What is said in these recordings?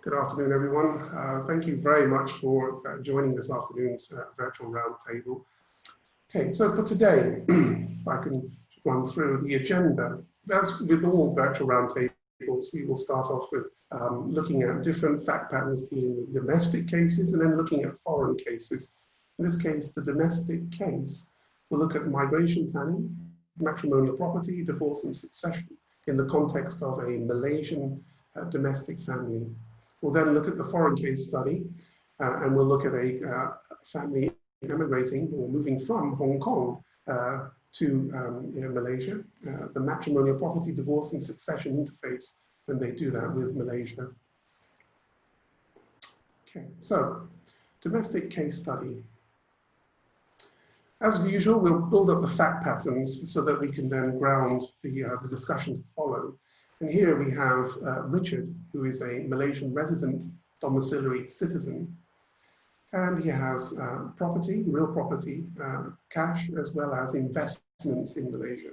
Good afternoon, everyone. Thank you very much for joining this afternoon's virtual roundtable. Okay, so for today, if I can run through the agenda. As with all virtual roundtables, we will start off with looking at different fact patterns dealing with domestic cases and then looking at foreign cases. In this case, the domestic case will look at migration planning, matrimonial property, divorce and succession in the context of a Malaysian domestic family. We'll then look at the foreign case study and we'll look at a family emigrating or moving from Hong Kong to Malaysia, the matrimonial property, divorce and succession interface when they do that with Malaysia. Okay, so domestic case study. As usual, we'll build up the fact patterns so that we can then ground the discussion to follow. And here we have Richard, who is a Malaysian resident domiciliary citizen. And he has property, real property, cash, as well as investments in Malaysia.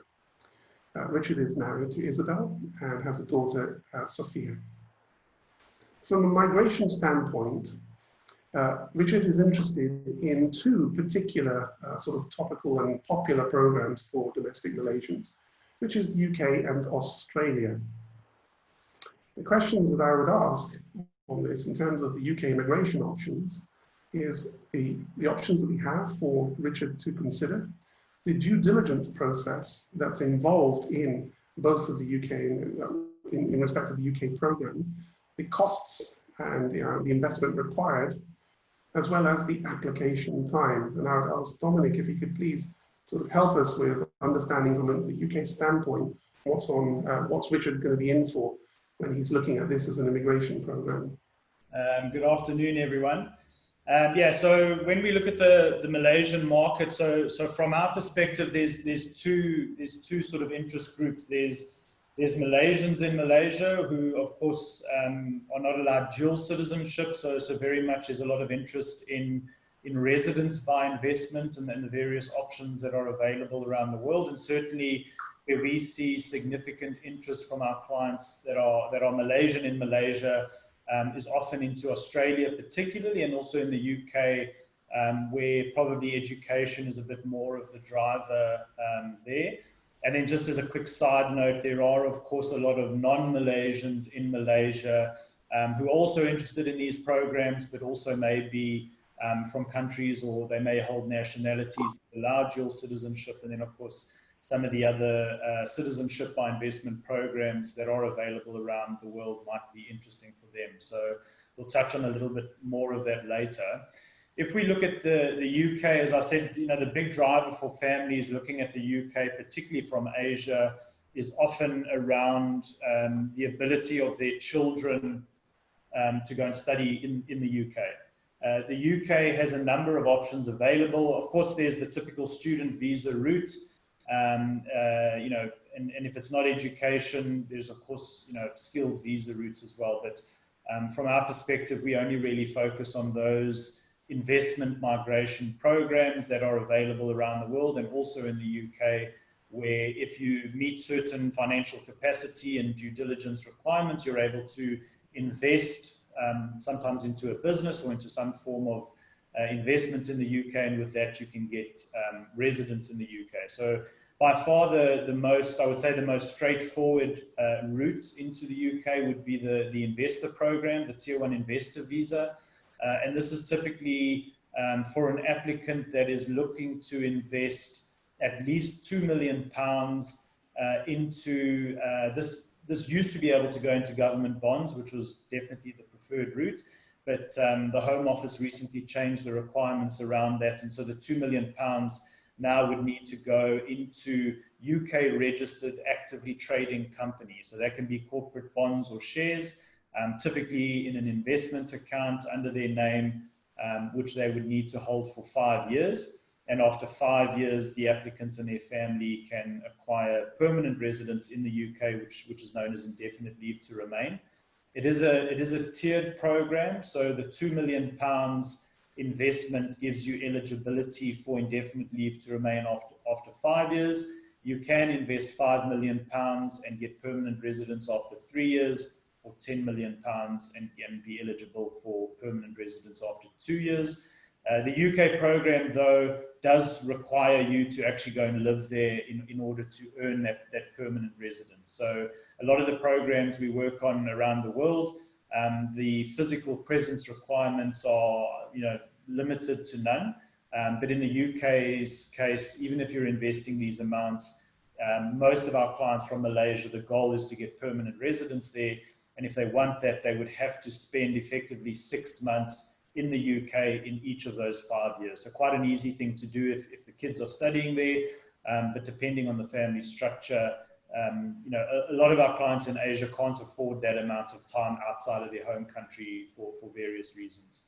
Richard is married to Isabel and has a daughter, Sophia. From a migration standpoint, Richard is interested in two particular sort of topical and popular programs for domestic Malaysians, which is the UK and Australia. The questions that I would ask on this in terms of the UK immigration options is the options that we have for Richard to consider, the due diligence process that's involved in both of the UK, in respect of the UK program, the costs and the investment required, as well as the application time. And I would ask Dominic if he could please sort of help us with understanding from the UK standpoint what's Richard going to be in for when he's looking at this as an immigration program. Good afternoon, everyone. So when we look at the Malaysian market, so from our perspective, there's two sort of interest groups. There's Malaysians in Malaysia who, of course, are not allowed dual citizenship. So very much there's a lot of interest in residence by investment and the various options that are available around the world. And certainly where we see significant interest from our clients that are Malaysian in Malaysia is often into Australia particularly, and also in the UK, where probably education is a bit more of the driver there. And then just as a quick side note, there are of course a lot of non-Malaysians in Malaysia who are also interested in these programs, but also may be from countries, or they may hold nationalities that allow dual citizenship. And then of course some of the other citizenship by investment programs that are available around the world might be interesting for them. So we'll touch on a little bit more of that later. If we look at the UK, as I said, the big driver for families looking at the UK, particularly from Asia, is often around the ability of their children to go and study in the UK. The UK has a number of options available. Of course, there's the typical student visa route. And if it's not education, there's of course skilled visa routes as well. But from our perspective, we only really focus on those investment migration programs that are available around the world, and also in the UK, where if you meet certain financial capacity and due diligence requirements, you're able to invest sometimes into a business or into some form of investments in the UK, and with that you can get residence in the UK. So by far the most, I would say the most straightforward route into the UK would be the investor program, the Tier 1 investor visa. And this is typically for an applicant that is looking to invest at least £2 million into this used to be able to go into government bonds, which was definitely the preferred route. But the Home Office recently changed the requirements around that. And so the £2 million now would need to go into UK registered actively trading companies. So that can be corporate bonds or shares, typically in an investment account under their name, which they would need to hold for 5 years. And after 5 years, the applicant and their family can acquire permanent residence in the UK, which is known as indefinite leave to remain. It is a tiered program, so the £2 million investment gives you eligibility for indefinite leave to remain after 5 years. You can invest £5 million and get permanent residence after 3 years, £10 million and be eligible for permanent residence after 2 years. The UK program, though, does require you to actually go and live there in order to earn that permanent residence. So a lot of the programs we work on around the world, the physical presence requirements are, limited to none. But in the UK's case, even if you're investing these amounts, most of our clients from Malaysia, the goal is to get permanent residence there. And if they want that, they would have to spend effectively 6 months in the UK in each of those 5 years. So quite an easy thing to do if the kids are studying there, but depending on the family structure, a lot of our clients in Asia can't afford that amount of time outside of their home country for various reasons.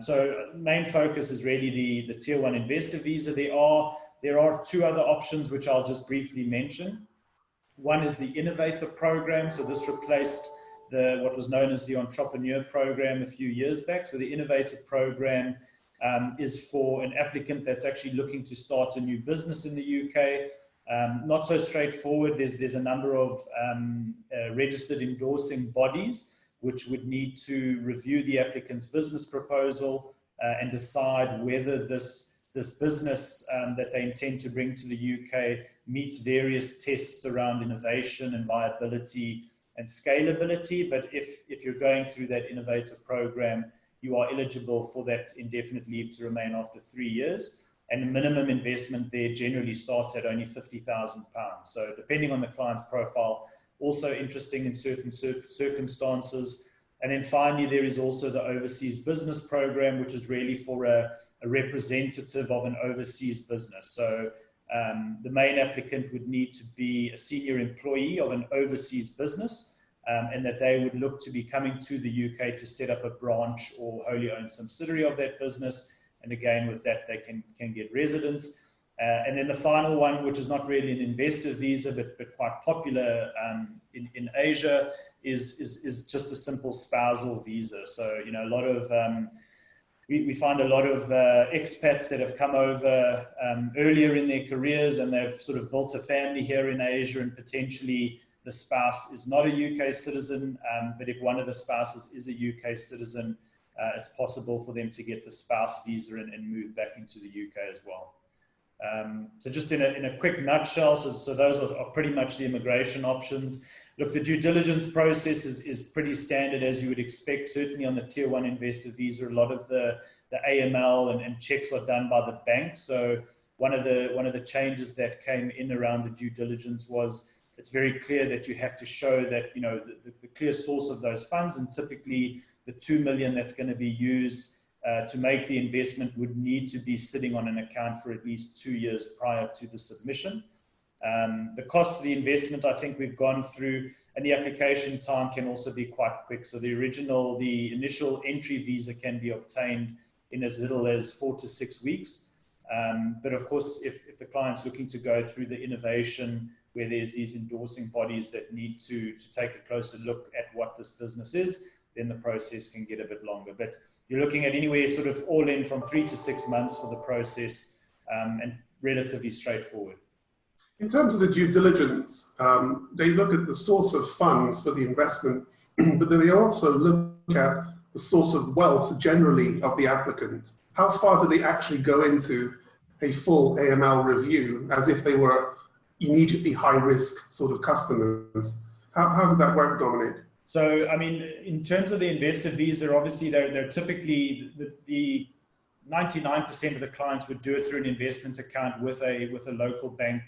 So main focus is really the Tier 1 investor visa. There are 2 other options which I'll just briefly mention. One is the Innovator program. So this replaced what was known as the Entrepreneur program a few years back. So the Innovator program is for an applicant that's actually looking to start a new business in the UK. Not so straightforward. There's a number of registered endorsing bodies which would need to review the applicant's business proposal and decide whether this business that they intend to bring to the UK meets various tests around innovation and viability and scalability. But if you're going through that Innovator program, you are eligible for that indefinite leave to remain after 3 years. And the minimum investment there generally starts at only £50,000. So depending on the client's profile, also interesting in certain circumstances. And then finally, there is also the Overseas Business Program, which is really for a representative of an overseas business. So the main applicant would need to be a senior employee of an overseas business, and that they would look to be coming to the UK to set up a branch or wholly owned subsidiary of that business. And again, with that, they can get residence. And then the final one, which is not really an investor visa, but quite popular in Asia, is just a simple spousal visa. So, a lot of, we find a lot of expats that have come over earlier in their careers, and they've sort of built a family here in Asia, and potentially the spouse is not a UK citizen, but if one of the spouses is a UK citizen, it's possible for them to get the spouse visa and move back into the UK as well. So just in a quick nutshell, so those are pretty much the immigration options. Look, the due diligence process is pretty standard, as you would expect. Certainly on the Tier 1 investor visa, a lot of the AML and checks are done by the bank. So one of the changes that came in around the due diligence was it's very clear that you have to show that the clear source of those funds, and typically the 2 million that's going to be used to make the investment would need to be sitting on an account for at least 2 years prior to the submission. The cost of the investment, I think we've gone through, and the application time can also be quite quick. So the initial entry visa can be obtained in as little as 4 to 6 weeks. But of course, if the client's looking to go through the innovation, where there's these endorsing bodies that need to take a closer look at what this business is, then the process can get a bit longer. But you're looking at anywhere sort of all in from 3 to 6 months for the process, and relatively straightforward. In terms of the due diligence, they look at the source of funds for the investment, but then they also look at the source of wealth generally of the applicant. How far do they actually go into a full AML review as if they were immediately high-risk sort of customers? How does that work, Dominic? So, I mean, in terms of the investor visa, obviously they're typically the 99% of the clients would do it through an investment account with a local bank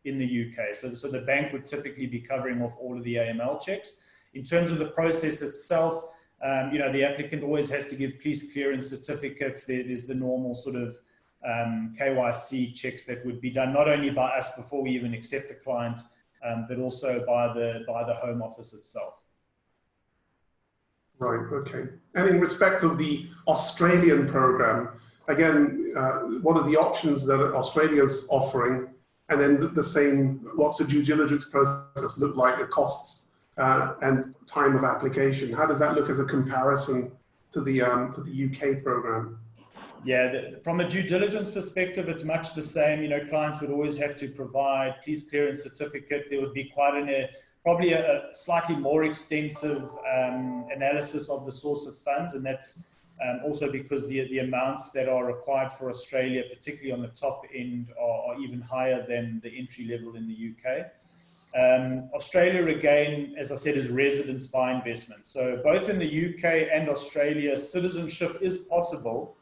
in the UK. So the bank would typically be covering off all of the AML checks. In terms of the process itself, the applicant always has to give police clearance certificates. There's the normal sort of KYC checks that would be done not only by us before we even accept the client, but also by the Home Office itself. Right, okay. And in respect of the Australian program, again, what are the options that Australia's offering? And then the same, what's the due diligence process look like, the costs and time of application? How does that look as a comparison to the UK program? Yeah, from a due diligence perspective, it's much the same. You know, clients would always have to provide police clearance certificate. There would be probably a slightly more extensive analysis of the source of funds, and that's also because the amounts that are required for Australia, particularly on the top end, are even higher than the entry level in the UK. Australia, again, as I said, is residence by investment. So both in the UK and Australia, citizenship is possible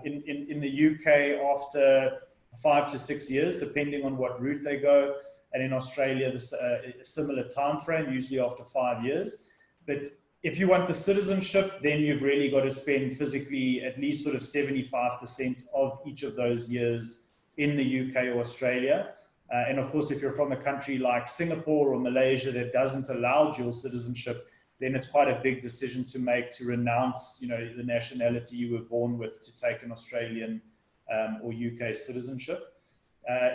in the UK after 5 to 6 years, depending on what route they go. And in Australia, a similar time frame, usually after 5 years. But if you want the citizenship, then you've really got to spend physically at least sort of 75% of each of those years in the UK or Australia. And of course, if you're from a country like Singapore or Malaysia that doesn't allow dual citizenship, then it's quite a big decision to make to renounce, you know, the nationality you were born with to take an Australian or UK citizenship.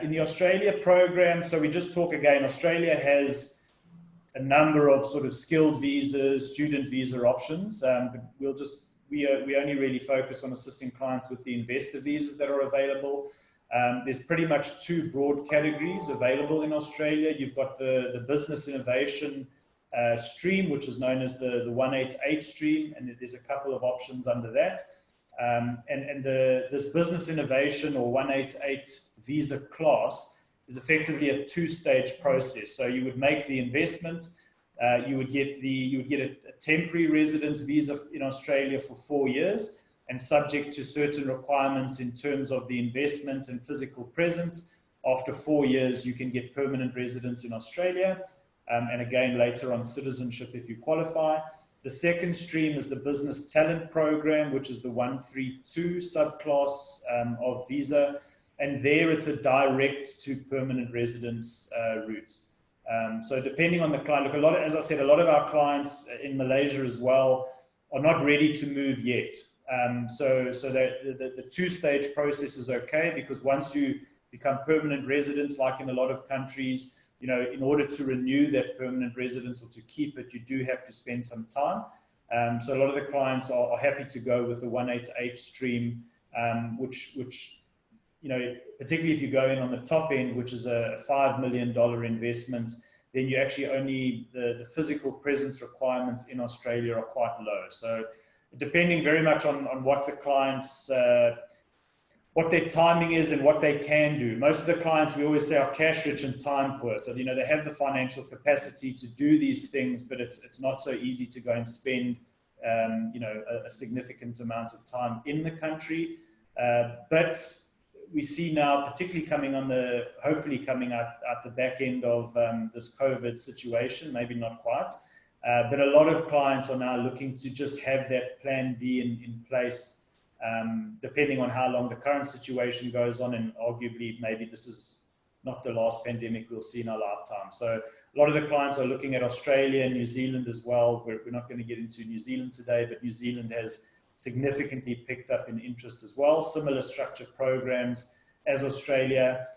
In the Australia program, so we just talk again, Australia has a number of sort of skilled visas, student visa options, but we only really focus on assisting clients with the investor visas that are available. There's pretty much two broad categories available in Australia. You've got the business innovation stream, which is known as the 188 stream, and there's a couple of options under that. This business innovation or 188 visa class is effectively a two-stage process. So you would make the investment, you would get a temporary residence visa in Australia for 4 years, and subject to certain requirements in terms of the investment and physical presence. After 4 years, you can get permanent residence in Australia, and again later on citizenship if you qualify. The second stream is the business talent program, which is the 132 subclass of visa. And there it's a direct to permanent residence route. So depending on the client, look, as I said, a lot of our clients in Malaysia as well are not ready to move yet. So the two-stage process is okay, because once you become permanent residents, like in a lot of countries, you know, in order to renew that permanent residence or to keep it, you do have to spend some time. So a lot of the clients are happy to go with the 188 stream, which you know, particularly if you go in on the top end, which is a $5 million investment, then you actually only, the physical presence requirements in Australia are quite low. So depending very much on what the clients, what their timing is and what they can do. Most of the clients, we always say, are cash rich and time poor. So, you know, they have the financial capacity to do these things, but it's not so easy to go and spend, you know, a significant amount of time in the country. But we see now, particularly hopefully coming out the back end of this COVID situation, maybe not quite, but a lot of clients are now looking to just have that plan B in place, depending on how long the current situation goes on, and arguably maybe this is not the last pandemic we'll see in our lifetime. So a lot of the clients are looking at Australia and New Zealand as well. We're not going to get into New Zealand today, but New Zealand has significantly picked up in interest as well. Similar structured programs as Australia.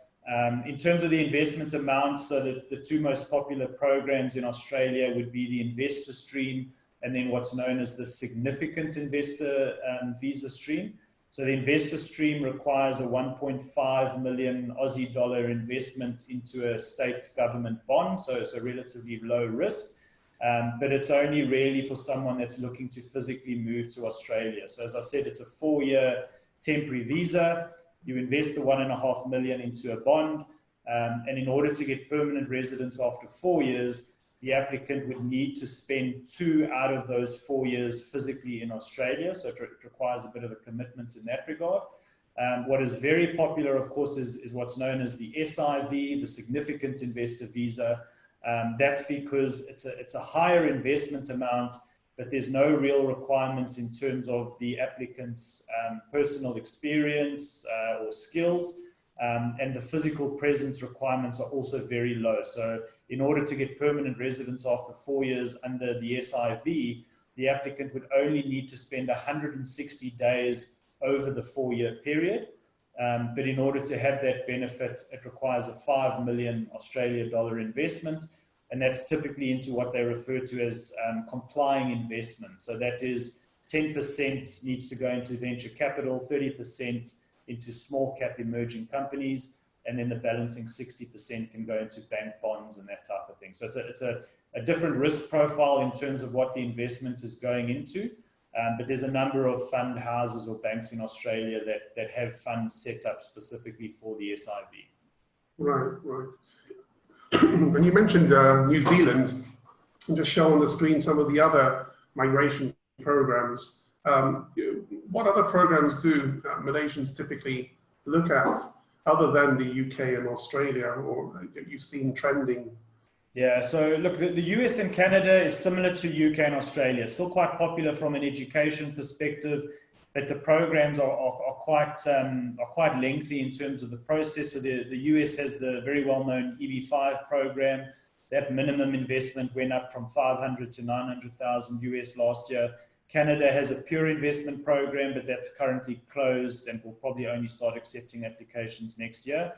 In terms of the investment amounts, so the two most popular programs in Australia would be the investor stream and then what's known as the significant investor visa stream. So the investor stream requires a 1.5 million Aussie dollar investment into a state government bond, so it's a relatively low risk. But it's only really for someone that's looking to physically move to Australia. So as I said, it's a 4-year temporary visa. You invest the 1.5 million into a bond, and in order to get permanent residence after 4 years, the applicant would need to spend 2 out of those 4 years physically in Australia. So it requires a bit of a commitment in that regard. What is very popular, of course, is what's known as the SIV, the significant investor visa. That's because it's a higher investment amount, but there's no real requirements in terms of the applicant's personal experience or skills, and the physical presence requirements are also very low. So in order to get permanent residence after 4 years under the SIV, the applicant would only need to spend 160 days over the 4-year period. But in order to have that benefit, it requires a 5 million Australian dollar investment. And that's typically into what they refer to as complying investment. So that is 10% needs to go into venture capital, 30% into small cap emerging companies, and then the balancing 60% can go into bank bonds and that type of thing. So it's a different risk profile in terms of what the investment is going into. But there's a number of fund houses or banks in Australia that have funds set up specifically for the SIV. Right. And you mentioned New Zealand, and just show on the screen some of the other migration programs. What other programs do Malaysians typically look at other than the UK and Australia, or you've seen trending? Yeah, so look, the US and Canada is similar to UK and Australia, still quite popular from an education perspective, but the programs are quite lengthy in terms of the process. So the US has the very well-known EB5 program. That minimum investment went up from 500 to 900,000 US last year. Canada has a pure investment program, but that's currently closed and will probably only start accepting applications next year.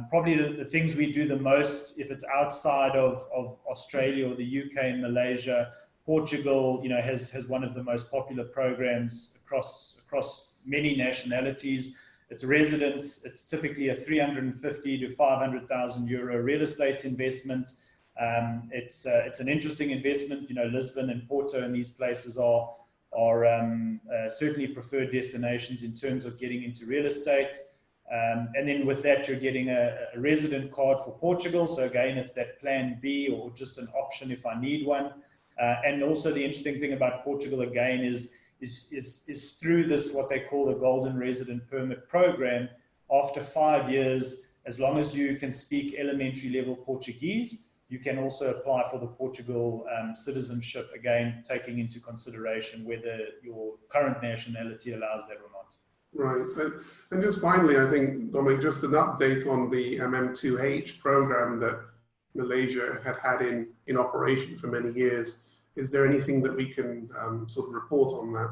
Probably the things we do the most, if it's outside of Australia or the UK and Malaysia, Portugal, has one of the most popular programs across many nationalities. It's residents. It's typically a 350 to 500,000 euro real estate investment. It's an interesting investment. Lisbon and Porto and these places are certainly preferred destinations in terms of getting into real estate. And then with that, you're getting a resident card for Portugal. So again, it's that plan B or just an option if I need one. And also the interesting thing about Portugal again is through this, what they call the Golden Resident Permit program. After 5 years, as long as you can speak elementary level Portuguese, you can also apply for the Portugal citizenship, again, taking into consideration whether your current nationality allows that or not. Right, and just finally, I think, Dominic, just an update on the MM2H program that Malaysia had in operation for many years. Is there anything that we can sort of report on that?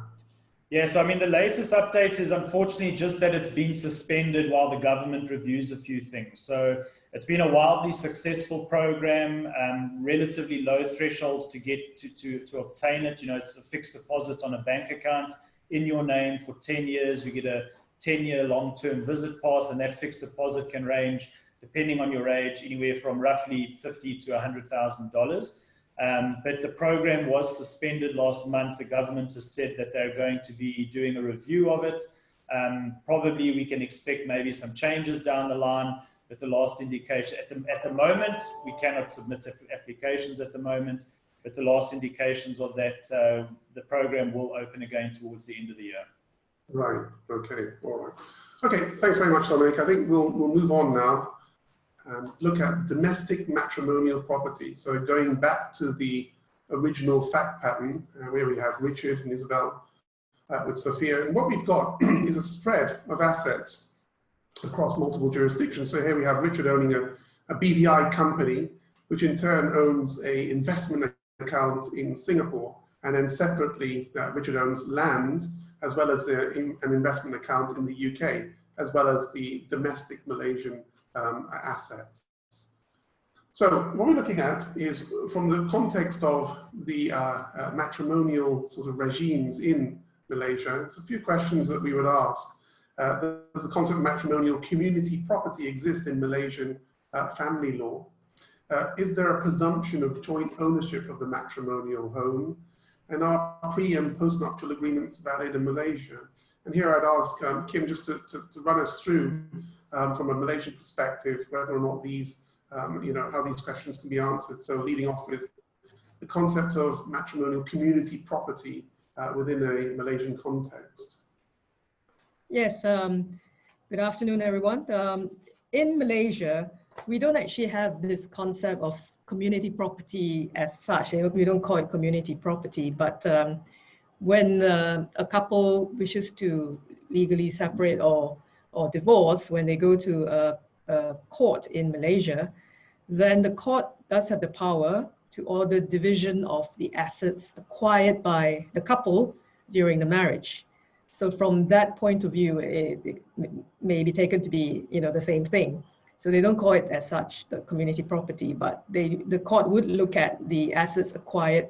Yeah, so I mean, the latest update is unfortunately just that it's been suspended while the government reviews a few things. So it's been a wildly successful program, relatively low thresholds to get to obtain it. It's a fixed deposit on a bank account in your name for 10 years. You get a 10-year long-term visit pass, and that fixed deposit can range, depending on your age, anywhere from roughly $50,000 to $100,000. But the program was suspended last month. The government has said that they're going to be doing a review of it. Probably we can expect maybe some changes down the line, but the last indication at the moment, we cannot submit applications at the moment, but the last indications of that, the program will open again towards the end of the year. Right, okay, all right. Okay, thanks very much, Dominic. I think we'll move on now and look at domestic matrimonial property. So going back to the original fact pattern, where we have Richard and Isabel with Sophia. And what we've got is a spread of assets across multiple jurisdictions. So here we have Richard owning a BVI company, which in turn owns an investment account in Singapore. And then separately, Richard owns land, as well as an investment account in the UK, as well as the domestic Malaysian assets. So what we're looking at is from the context of the matrimonial sort of regimes in Malaysia. There's a few questions that we would ask. Does the concept of matrimonial community property exist in Malaysian family law? Is there a presumption of joint ownership of the matrimonial home? And are pre- and post-nuptial agreements valid in Malaysia? And here I'd ask Kim just to run us through from a Malaysian perspective whether or not these, how these questions can be answered. So leading off with the concept of matrimonial community property within a Malaysian context. Yes, good afternoon, everyone. In Malaysia, we don't actually have this concept of community property as such. We don't call it community property, but when a couple wishes to legally separate or divorce, when they go to a court in Malaysia, then the court does have the power to order division of the assets acquired by the couple during the marriage. So from that point of view, it may be taken to be, the same thing. So they don't call it as such, the community property, but the court would look at the assets acquired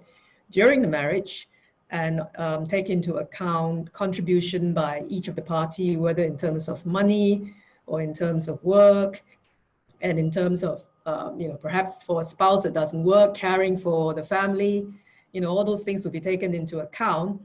during the marriage and take into account contribution by each of the party, whether in terms of money or in terms of work, and in terms of, perhaps for a spouse that doesn't work, caring for the family, all those things will be taken into account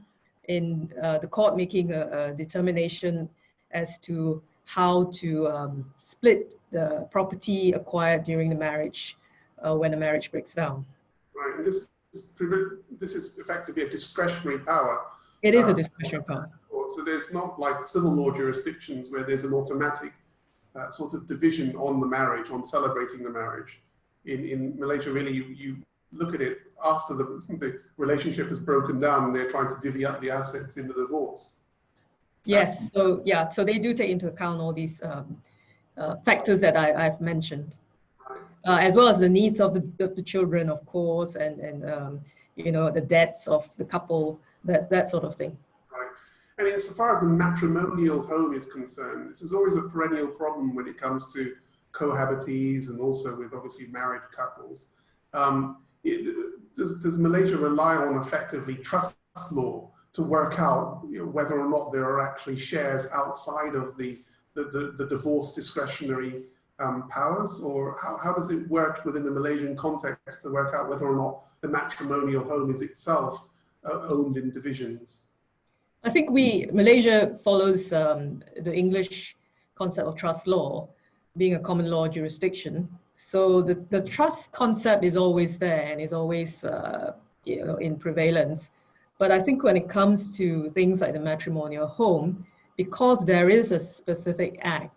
in the court making a determination as to how to split the property acquired during the marriage when the marriage breaks down. Right, and this is effectively a discretionary power. It is a discretionary power. So there's not like civil law jurisdictions where there's an automatic sort of division on the marriage, on celebrating the marriage. In Malaysia, really, you look at it after the relationship has broken down and they're trying to divvy up the assets in the divorce. Yes, so they do take into account all these factors that I've mentioned, right. As well as the needs of the children, of course, and the debts of the couple, that sort of thing. Right. And insofar as the matrimonial home is concerned, this is always a perennial problem when it comes to cohabitees and also with obviously married couples. Does Malaysia rely on effectively trust law to work out whether or not there are actually shares outside of the divorce discretionary powers, or how does it work within the Malaysian context to work out whether or not the matrimonial home is itself owned in divisions? I think Malaysia follows the English concept of trust law, being a common law jurisdiction. So the trust concept is always there and is always in prevalence. But I think when it comes to things like the matrimonial home, because there is a specific act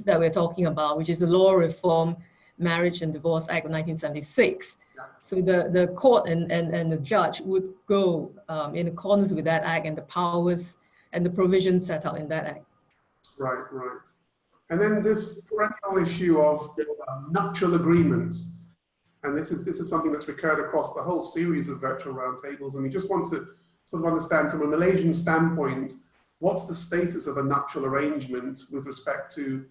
that we're talking about, which is the Law Reform Marriage and Divorce Act of 1976. So the court and the judge would go in accordance with that act and the powers and the provisions set out in that act. Right, right. And then this perennial issue of nuptial agreements. And this is something that's recurred across the whole series of virtual roundtables. And we just want to sort of understand from a Malaysian standpoint, what's the status of a nuptial arrangement with respect to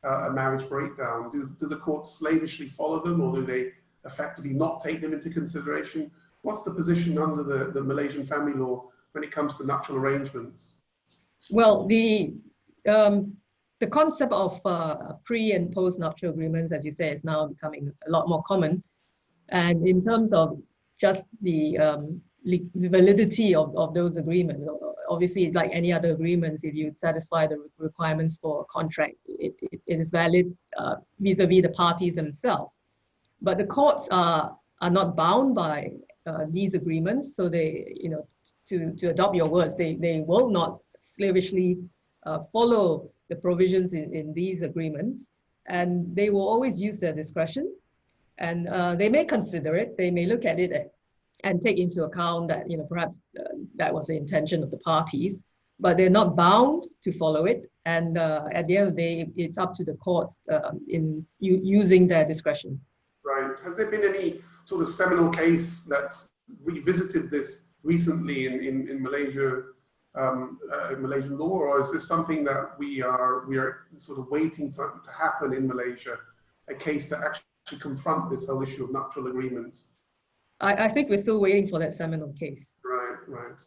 a marriage breakdown? Do the courts slavishly follow them, or do they effectively not take them into consideration? What's the position under the Malaysian family law when it comes to nuptial arrangements? Well, the concept of pre and post nuptial agreements, as you say, is now becoming a lot more common. And in terms of just the validity of those agreements, obviously, like any other agreements, if you satisfy the requirements for a contract, it is valid vis-a-vis the parties themselves. But the courts are not bound by these agreements, so they, to adopt your words, they will not slavishly follow the provisions in these agreements, and they will always use their discretion, and they may consider it, they may look at it and take into account that perhaps that was the intention of the parties, but they're not bound to follow it, and at the end of the day, it's up to the courts in using their discretion. Right. Has there been any sort of seminal case that's revisited this recently in Malaysia? Malaysian law, or is this something that we are sort of waiting for to happen in Malaysia, a case to actually confront this whole issue of nuptial agreements? I think we're still waiting for that seminal case. Right,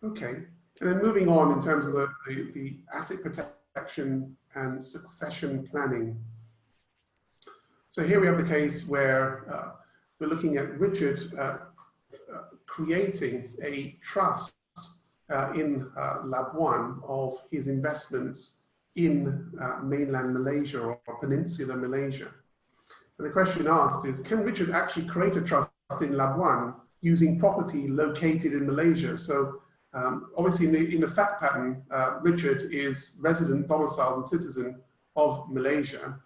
okay. And then moving on in terms of the asset protection and succession planning. So here we have the case where we're looking at Richard creating a trust in Labuan of his investments in mainland Malaysia or peninsular Malaysia. And the question asked is, can Richard actually create a trust in Labuan using property located in Malaysia? So obviously in the fact pattern, Richard is resident, domiciled and citizen of Malaysia.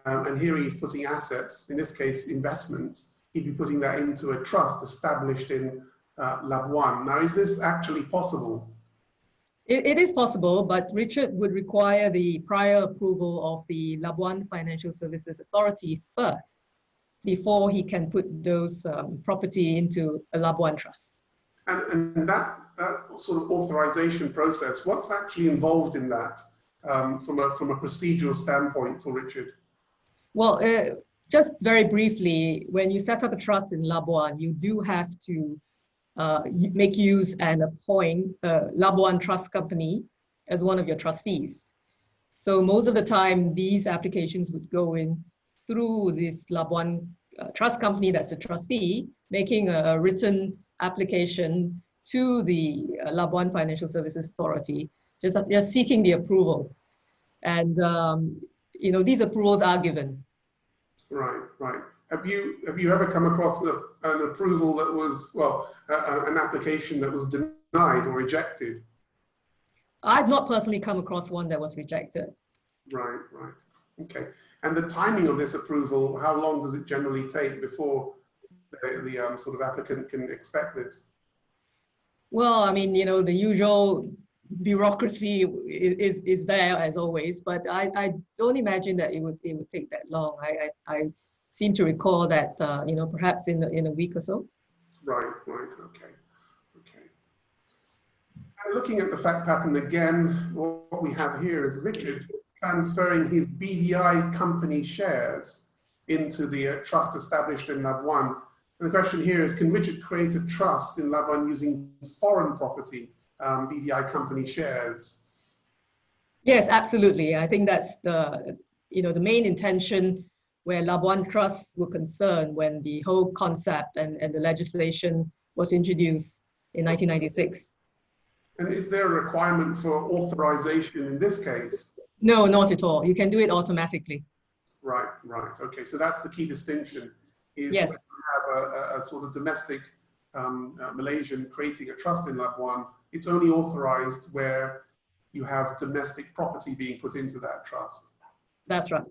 And here he's putting assets, in this case investments, he'd be putting that into a trust established in Labuan. Now, is this actually possible? It is possible, but Richard would require the prior approval of the Labuan Financial Services Authority first, before he can put those property into a Labuan trust. And that sort of authorization process, what's actually involved in that from a procedural standpoint for Richard? Well, just very briefly, when you set up a trust in Labuan, you do have to make use and appoint Labuan Trust Company as one of your trustees. So most of the time, these applications would go in through this Labuan Trust Company that's a trustee, making a written application to the Labuan Financial Services Authority, just seeking the approval. And you know, these approvals are given. Right, right. Have you ever come across an approval that was, well, an application that was denied or rejected? I've not personally come across one that was rejected. Right, right. Okay. And the timing of this approval, how long does it generally take before the sort of applicant can expect this? Well, I mean, you know, the usual bureaucracy is there as always, but I don't imagine that it would take that long. I seem to recall that you know, perhaps in a week or so. Right, right, okay, okay. And looking at the fact pattern again, what we have here is Richard transferring his BVI company shares into the trust established in Labuan. And the question here is, can Richard create a trust in Labuan using foreign property, BVI company shares? Yes, absolutely. I think that's the, you know, the main intention where Labuan trusts were concerned when the whole concept and the legislation was introduced in 1996. And is there a requirement for authorization in this case? No, not at all. You can do it automatically. Right, right. Okay, so that's the key distinction. Is yes. When you have a sort of domestic Malaysian creating a trust in Labuan, it's only authorized where you have domestic property being put into that trust. That's right.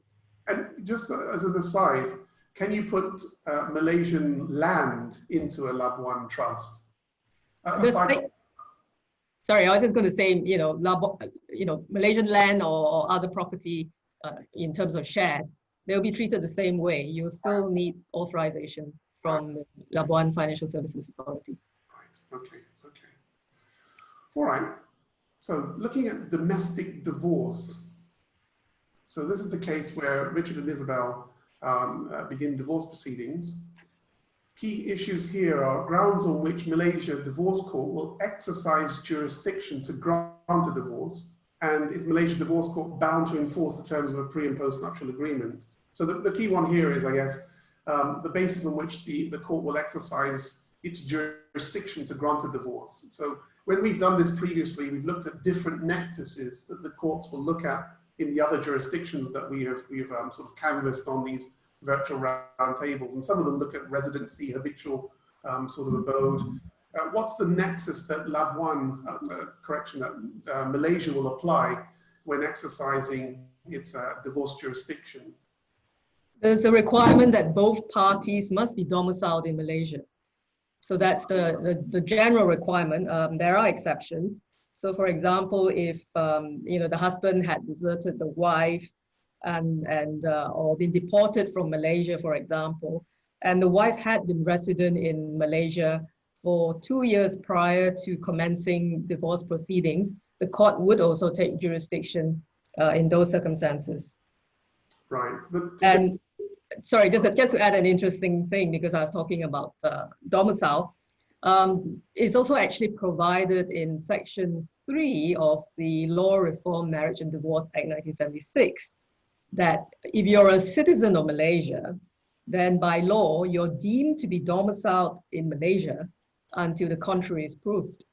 And just as an aside, can you put Malaysian land into a Labuan trust? Sorry, I was just going to say, you know, Malaysian land or other property in terms of shares, they'll be treated the same way. You'll still need authorization from the Labuan Financial Services Authority. Right, okay, okay. All right, so looking at domestic divorce. So this is the case where Richard and Isabel begin divorce proceedings. Key issues here are grounds on which Malaysia Divorce Court will exercise jurisdiction to grant a divorce, and is Malaysia Divorce Court bound to enforce the terms of a pre- and post-nuptial agreement? So the key one here is, I guess, the basis on which the court will exercise its jurisdiction to grant a divorce. So when we've done this previously, we've looked at different nexuses that the courts will look at in the other jurisdictions that we've sort of canvassed on these virtual round tables, and some of them look at residency, habitual sort of abode. What's the nexus that Labuan, that Malaysia will apply when exercising its divorce jurisdiction? There's a requirement that both parties must be domiciled in Malaysia. So that's the general requirement. There are exceptions. So for example, if you know, the husband had deserted the wife or been deported from Malaysia, for example, and the wife had been resident in Malaysia for 2 years prior to commencing divorce proceedings, the court would also take jurisdiction in those circumstances. Right. And sorry, just to add an interesting thing, because I was talking about domicile, it's also actually provided in Section 3 of the Law Reform Marriage and Divorce Act 1976, that if you're a citizen of Malaysia, then by law, you're deemed to be domiciled in Malaysia until the contrary is proved.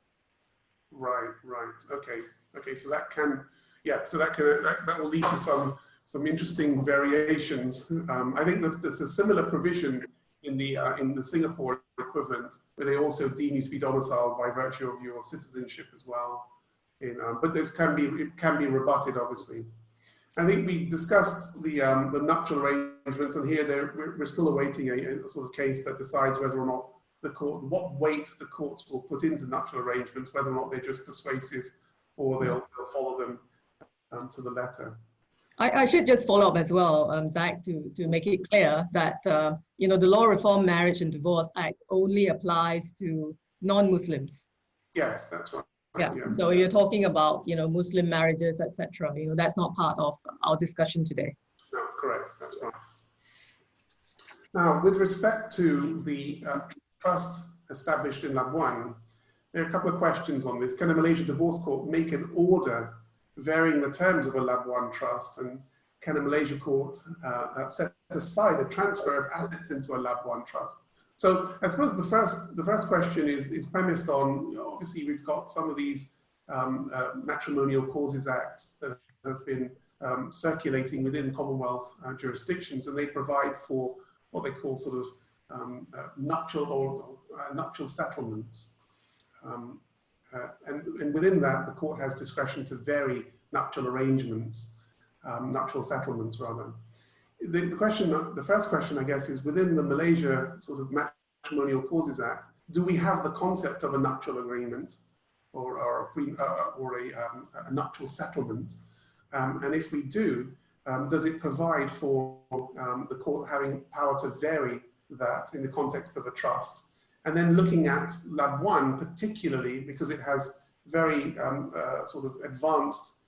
Right, right, okay. Okay, so that can, yeah, so that will lead to some interesting variations. I think that there's a similar provision in the Singapore equivalent, where they also deem you to be domiciled by virtue of your citizenship as well. But this can be rebutted, obviously. I think we discussed the nuptial arrangements, and here we're still awaiting a sort of case that decides whether or not what weight the courts will put into nuptial arrangements, whether or not they're just persuasive or they'll follow them to the letter. I should just follow up as well, Zach, to make it clear that you know, the Law Reform Marriage and Divorce Act only applies to non-Muslims. Yes, that's right. Yeah. So you're talking about, you know, Muslim marriages, etc. You know, that's not part of our discussion today. No, correct. That's right. Now, with respect to the trust established in Labuan, there are a couple of questions on this. Can a Malaysia Divorce Court make an order varying the terms of a Labuan trust? And can a Malaysia court set aside the transfer of assets into a Labuan trust? So I suppose the first question is premised on, obviously we've got some of these matrimonial causes acts that have been circulating within Commonwealth jurisdictions, and they provide for what they call sort of nuptial settlements. And within that, the court has discretion to vary nuptial arrangements, nuptial settlements rather. The first question, I guess, is within the Malaysia sort of Matrimonial Causes Act, do we have the concept of a nuptial agreement or a nuptial settlement? And if we do, does it provide for the court having power to vary that in the context of a trust? And then looking at Labuan particularly, because it has very sort of advanced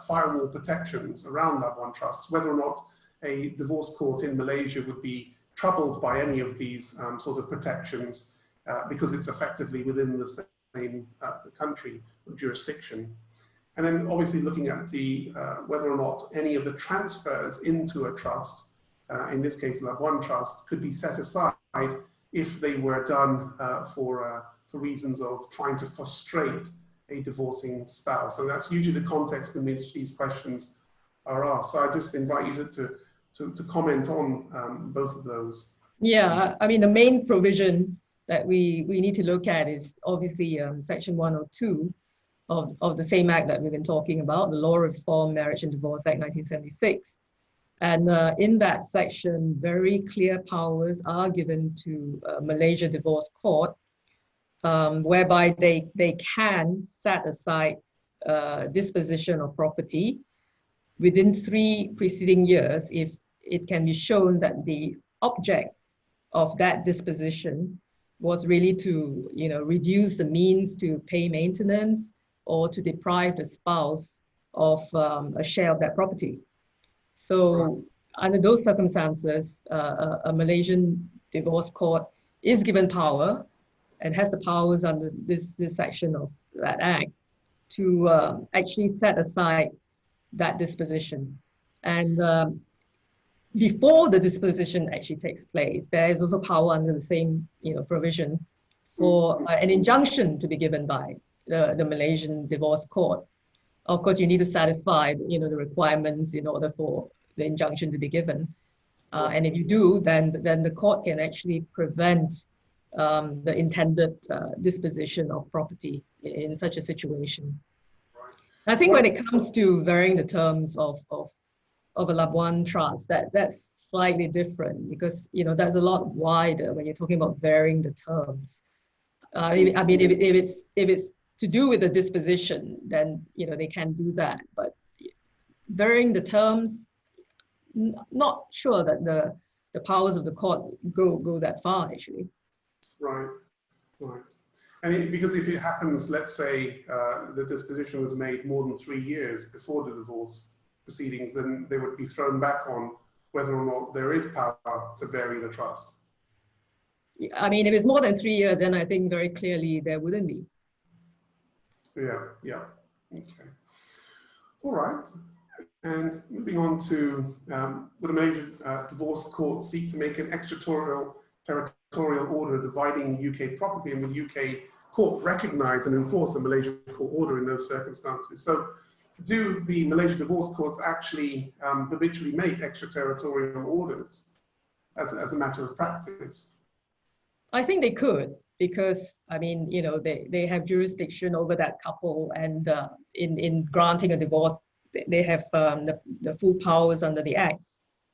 firewall protections around Labuan trusts, whether or not a divorce court in Malaysia would be troubled by any of these sort of protections because it's effectively within the same country or jurisdiction. And then obviously looking at the whether or not any of the transfers into a trust, in this case Labuan Trust, could be set aside if they were done for reasons of trying to frustrate a divorcing spouse. And that's usually the context in which these questions are asked. So I just invite you to comment on both of those. Yeah, I mean, the main provision that we need to look at is obviously Section 102 of the same act that we've been talking about, the Law Reform Marriage and Divorce Act 1976. And in that section, very clear powers are given to Malaysia Divorce Court, whereby they can set aside disposition of property within 3 preceding years if it can be shown that the object of that disposition was really to, reduce the means to pay maintenance or to deprive the spouse of a share of that property. So under those circumstances, a Malaysian divorce court is given power and has the powers under this section of that act to actually set aside that disposition. And before the disposition actually takes place, there is also power under the same provision for an injunction to be given by the Malaysian divorce court. Of course, you need to satisfy the requirements in order for the injunction to be given. And if you do, then the court can actually prevent the intended disposition of property in such a situation. I think when it comes to varying the terms of a Labuan trust, that's slightly different because that's a lot wider when you're talking about varying the terms. I mean, if it's to do with the disposition, then they can do that. But varying the terms, not sure that the powers of the court go that far actually. Right. And because if it happens, let's say the disposition was made more than 3 years before the divorce proceedings, then they would be thrown back on whether or not there is power to vary the trust. I mean, if it's more than 3 years, then I think very clearly there wouldn't be. Yeah. Okay. All right. And moving on to, would a Malaysian divorce court seek to make an extraterritorial order dividing UK property, and would UK court recognize and enforce a Malaysian court order in those circumstances? So do the Malaysian divorce courts actually habitually make extraterritorial orders as a matter of practice? I think they could, because I mean, they have jurisdiction over that couple, and in granting a divorce, they have the full powers under the Act.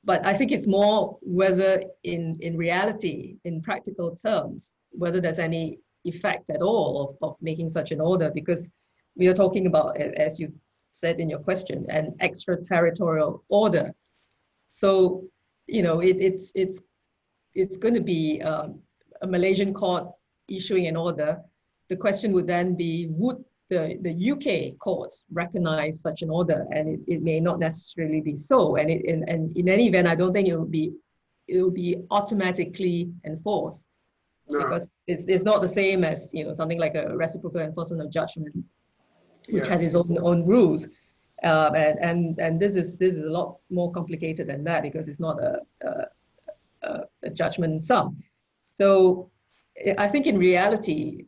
But I think it's more whether in reality, in practical terms, whether there's any effect at all of making such an order, because we are talking about, as you said in your question, an extraterritorial order. So, it's going to be a Malaysian court issuing an order. The question would then be, would the UK courts recognize such an order? And it may not necessarily be so. And in any event, I don't think it will be automatically enforced. because it's not the same as, you know, something like a reciprocal enforcement of judgment, which has its own rules. And this is a lot more complicated than that, because it's not a judgment sum. So I think in reality,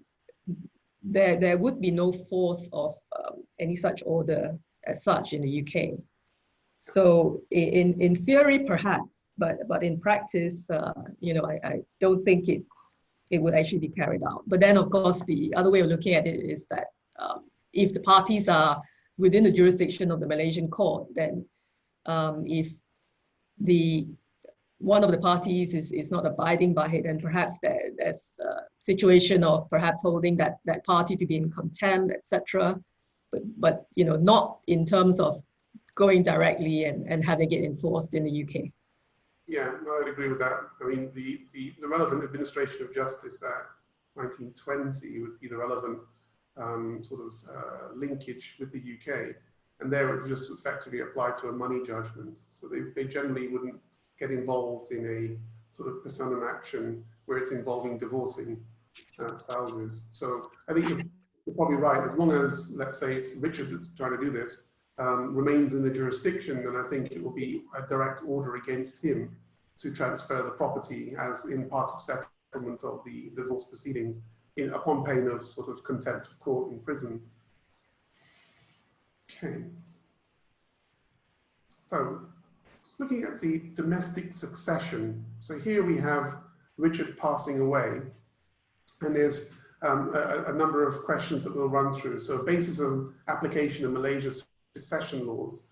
there would be no force of any such order as such in the UK. So in theory, perhaps, but in practice, you know, I don't think it would actually be carried out. But then, of course, the other way of looking at it is that if the parties are within the jurisdiction of the Malaysian court, then if one of the parties is not abiding by it, then perhaps there's a situation of perhaps holding that party to be in contempt, etc. But you know, not in terms of going directly and having it enforced in the UK. Yeah, no, I'd agree with that. I mean, the relevant Administration of Justice Act 1920 would be the relevant linkage with the UK, and there it would just effectively apply to a money judgment. So they generally wouldn't get involved in a sort of personam action where it's involving divorcing spouses. So I think you're probably right. As long as, let's say, it's Richard that's trying to do this, remains in the jurisdiction, then I think it will be a direct order against him to transfer the property as in part of settlement of the divorce proceedings, upon pain of sort of contempt of court in prison. Okay. So, just looking at the domestic succession. So here we have Richard passing away, and there's a number of questions that we'll run through. So, basis of application of Malaysia's succession laws,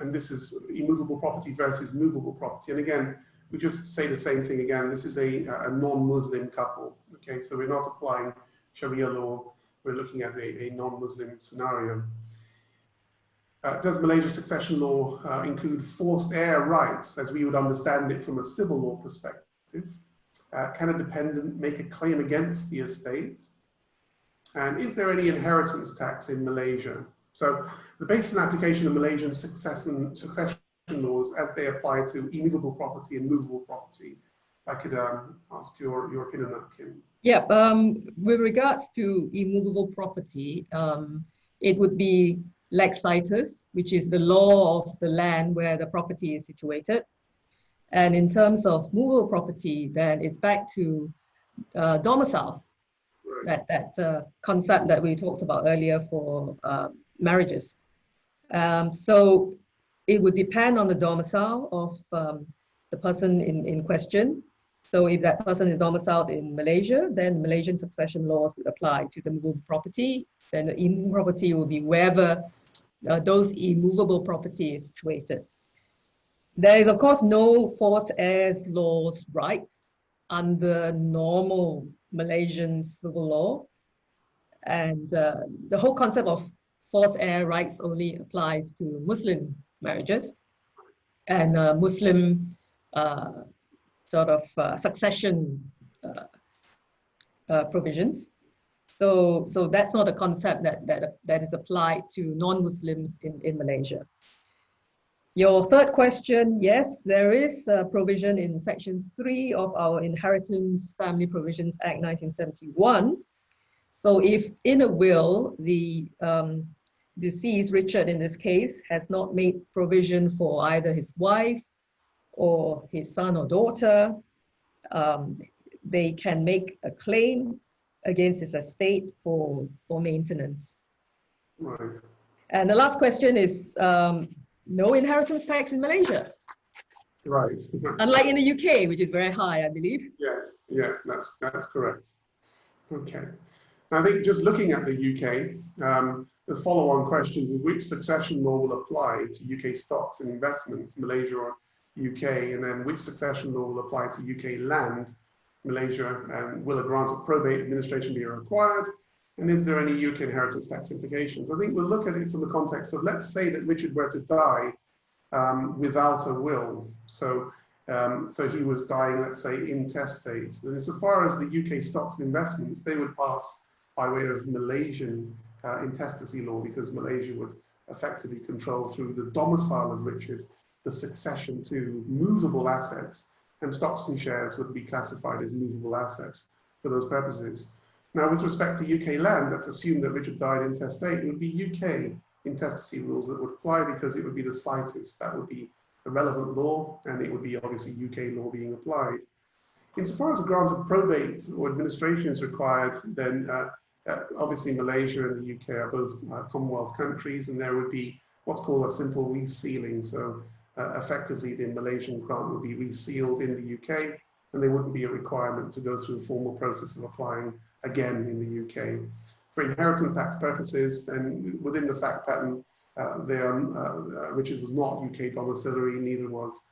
and this is immovable property versus movable property. And again, we just say the same thing again. This is a non-Muslim couple. Okay, so we're not applying Sharia law. We're looking at a non-Muslim scenario. Does Malaysia's succession law include forced heir rights, as we would understand it from a civil law perspective? Can a dependent make a claim against the estate? And is there any inheritance tax in Malaysia? So the basis and application of Malaysian succession laws as they apply to immovable property and movable property. I could ask your opinion on that, Kim. Yeah, with regards to immovable property, it would be lex situs, which is the law of the land where the property is situated. And in terms of movable property, then it's back to domicile, right. that concept that we talked about earlier for marriages. So it would depend on the domicile of the person in question. So if that person is domiciled in Malaysia, then Malaysian succession laws would apply to the movable property. Then the immovable property will be wherever those immovable property is situated. There is, of course, no forced heirs laws rights under normal Malaysian civil law. And the whole concept of forced heir rights only applies to Muslim marriages and Muslim succession provisions. So that's not a concept that is applied to non-Muslims in Malaysia. Your third question, yes, there is a provision in Section 3 of our Inheritance Family Provisions Act 1971. So if in a will, the deceased, Richard in this case, has not made provision for either his wife or his son or daughter, they can make a claim against his estate for maintenance. Right. And the last question is, no inheritance tax in Malaysia. Right. Unlike in the UK, which is very high, I believe. Yes, yeah, that's correct. Okay. I think just looking at the UK, the follow-on questions is which succession law will apply to UK stocks and investments, Malaysia or UK, and then which succession law will apply to UK land, Malaysia, and will a grant of probate administration be required? And is there any UK inheritance tax implications? I think we'll look at it from the context of, let's say that Richard were to die without a will. So he was dying, let's say, intestate. And insofar as the UK stocks and investments, they would pass by way of Malaysian intestacy law, because Malaysia would effectively control through the domicile of Richard the succession to movable assets and stocks and shares would be classified as movable assets for those purposes. Now, with respect to UK land, let's assume that Richard died intestate. It would be UK intestacy rules that would apply because it would be the situs. That would be the relevant law, and it would be obviously UK law being applied. Insofar as a grant of probate or administration is required, then obviously Malaysia and the UK are both Commonwealth countries, and there would be what's called a simple resealing. So effectively, the Malaysian grant would be resealed in the UK, and there wouldn't be a requirement to go through the formal process of applying again in the UK. For inheritance tax purposes, then within the fact pattern, Richard was not UK domiciliary, neither was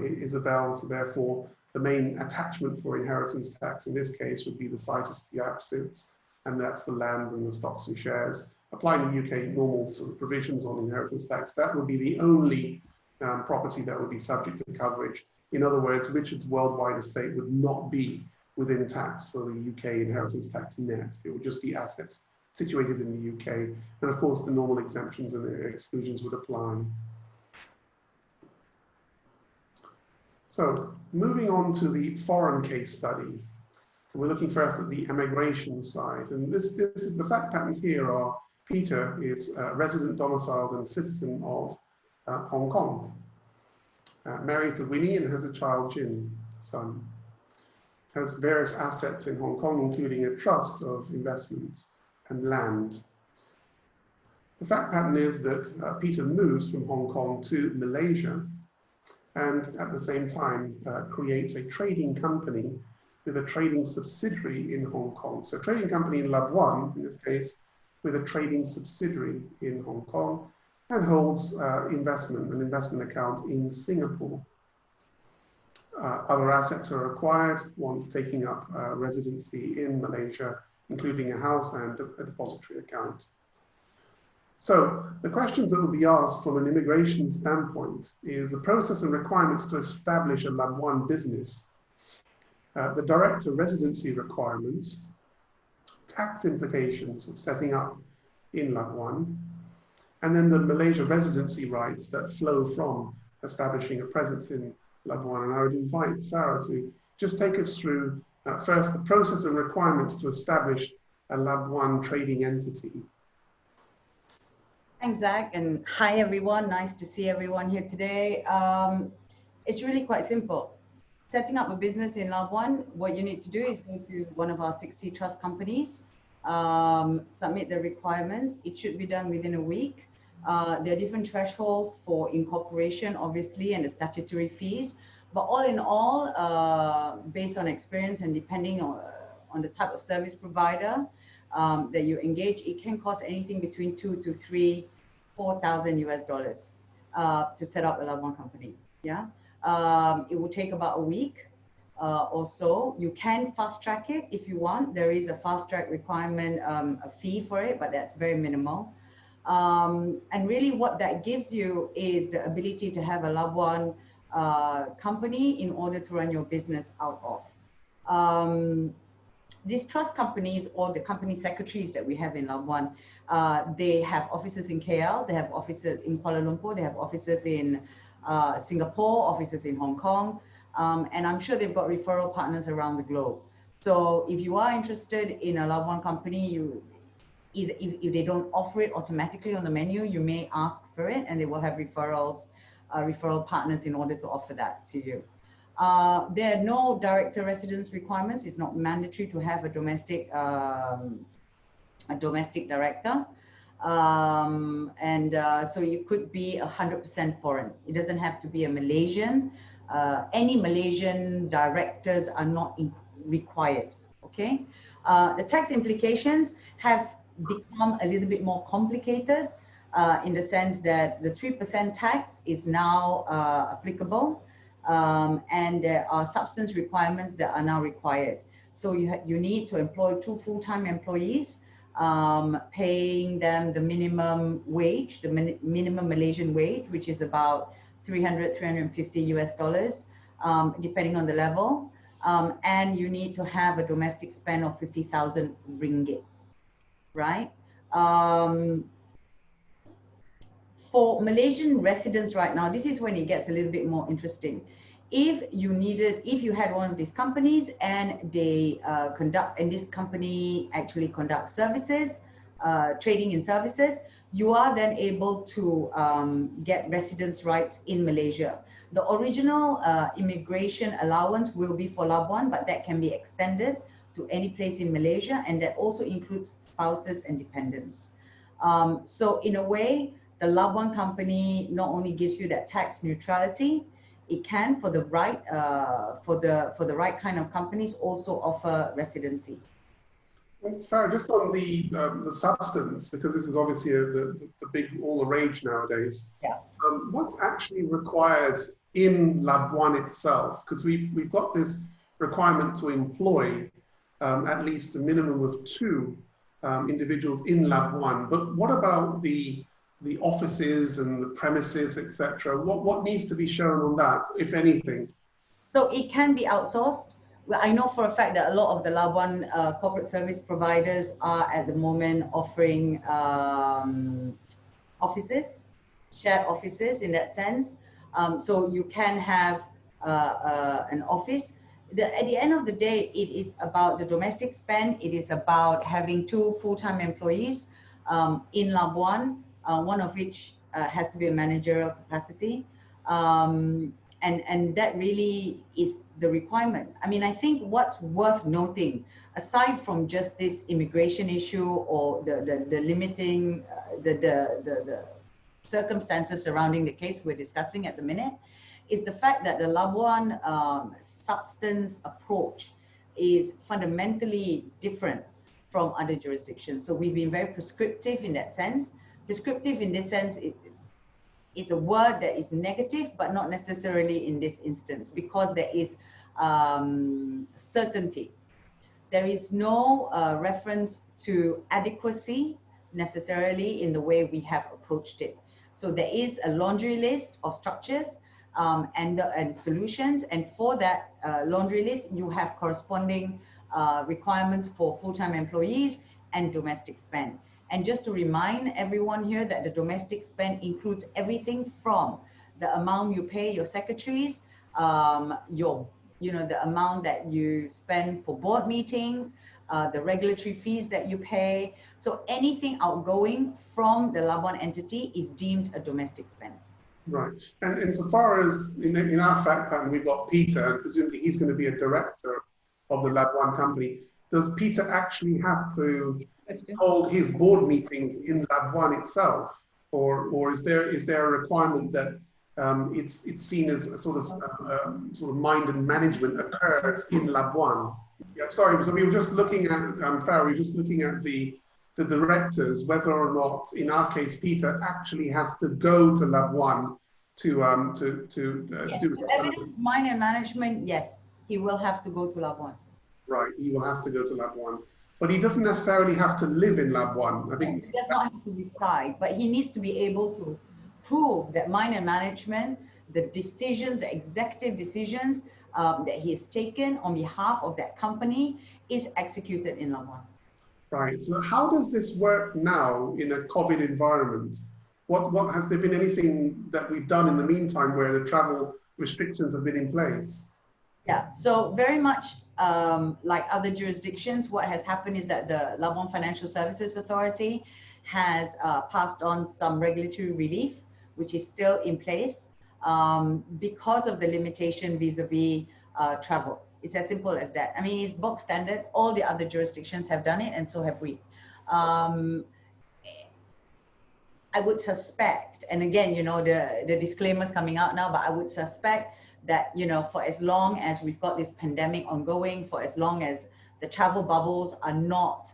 Isabel, so therefore the main attachment for inheritance tax in this case would be the situs of the absence, and that's the land and the stocks and shares. Applying the UK normal sort of provisions on inheritance tax, that would be the only property that would be subject to coverage. In other words, Richard's worldwide estate would not be within tax for the UK inheritance tax net. It would just be assets situated in the UK. And of course, the normal exemptions and exclusions would apply. So moving on to the foreign case study. We're looking first at the immigration side. And the fact patterns here are Peter is a resident, domiciled, and citizen of Hong Kong. Married to Winnie and has a child, Jin, son. Has various assets in Hong Kong, including a trust of investments and land. The fact pattern is that Peter moves from Hong Kong to Malaysia and at the same time creates a trading company with a trading subsidiary in Hong Kong. So trading company in Labuan, in this case, with a trading subsidiary in Hong Kong, and holds an investment account in Singapore. Other assets are acquired once taking up residency in Malaysia, including a house and a depository account. So the questions that will be asked from an immigration standpoint is the process and requirements to establish a Labuan business, the director residency requirements, tax implications of setting up in Labuan, and then the Malaysia residency rights that flow from establishing a presence in Labuan. And I would invite Farah to just take us through first the process and requirements to establish a Labuan trading entity. Thanks, Zach, and hi everyone. Nice to see everyone here today. It's really quite simple. Setting up a business in Labuan, what you need to do is go to one of our 60 trust companies, submit the requirements. It should be done within a week. There are different thresholds for incorporation, obviously, and the statutory fees. But all in all, based on experience and depending on the type of service provider that you engage, it can cost anything between $2,000 to $4,000 US to set up a Labuan company. Yeah, it will take about a week or so. You can fast track it if you want. There is a fast track requirement, a fee for it, but that's very minimal. And really what that gives you is the ability to have a Labuan company in order to run your business out of. These trust companies or the company secretaries that we have in Labuan, they have offices in KL, they have offices in Kuala Lumpur, they have offices in Singapore, offices in Hong Kong, and I'm sure they've got referral partners around the globe. So if you are interested in a Labuan company, if they don't offer it automatically on the menu, you may ask for it, and they will have referral partners in order to offer that to you. There are no director residence requirements. It's not mandatory to have a domestic director, so you could be 100% foreign. It doesn't have to be a Malaysian. Any Malaysian directors are not required. Okay, the tax implications have become a little bit more complicated in the sense that the 3% tax is now applicable, and there are substance requirements that are now required. So you need to employ 2 full-time employees, paying them the minimum wage, the minimum Malaysian wage, which is about $350 US, depending on the level. And you need to have a domestic spend of 50,000 ringgit. Right? For Malaysian residents right now, this is when it gets a little bit more interesting. if you had one of these companies and this company actually conducts services, trading in services, you are then able to get residence rights in Malaysia. The original immigration allowance will be for Labuan, but that can be extended to any place in Malaysia, and that also includes spouses and dependents. So in a way, the Labuan company not only gives you that tax neutrality, it can, for the right kind of companies, also offer residency. Farah, just on the substance, because this is obviously the big all the rage nowadays. Yeah. What's actually required in Labuan itself? Because we've got this requirement to employ at least a minimum of 2 individuals in Labuan. But what about the offices and the premises, etc.? What needs to be shown on that, if anything? So it can be outsourced. Well, I know for a fact that a lot of the Labuan corporate service providers are at the moment offering offices, shared offices in that sense. So you can have an office. At the end of the day, it is about the domestic spend. It is about having 2 full-time employees in Labuan, one of which has to be a managerial capacity. And that really is the requirement. I mean, I think what's worth noting, aside from just this immigration issue or the limiting, the circumstances surrounding the case we're discussing at the minute, is the fact that the Labuan substance approach is fundamentally different from other jurisdictions. So we've been very prescriptive in that sense. Prescriptive in this sense, it's a word that is negative, but not necessarily in this instance, because there is certainty. There is no reference to adequacy necessarily in the way we have approached it. So there is a laundry list of structures and solutions, and for that laundry list, you have corresponding requirements for full-time employees and domestic spend. And just to remind everyone here that the domestic spend includes everything from the amount you pay your secretaries, the amount that you spend for board meetings, the regulatory fees that you pay. So anything outgoing from the Labuan entity is deemed a domestic spend. Right. And insofar as in our fact pattern, we've got Peter, and presumably he's going to be a director of the Labuan company. Does Peter actually have to hold his board meetings in Labuan itself, or is there a requirement that it's seen as a sort of mind and management occurs in Labuan? Yeah, sorry. So we were just looking at Farah. We were just looking at the directors, whether or not, in our case, Peter actually has to go to Labuan to yes. do Evidence, mind and management. Yes, he will have to go to Labuan. Right, he will have to go to Labuan. But he doesn't necessarily have to live in Labuan. I think he does not have to reside, but he needs to be able to prove that mind and management, the decisions, the executive decisions that he has taken on behalf of that company is executed in Labuan. Right. So how does this work now in a COVID environment? What has there been anything that we've done in the meantime where the travel restrictions have been in place? Yeah, so very much like other jurisdictions, what has happened is that the Labuan Financial Services Authority has passed on some regulatory relief, which is still in place because of the limitation vis-a-vis travel. It's as simple as that. I mean, it's box standard. All the other jurisdictions have done it, and so have we. I would suspect, and again, the disclaimers coming out now, but I would suspect that, for as long as we've got this pandemic ongoing, for as long as the travel bubbles are not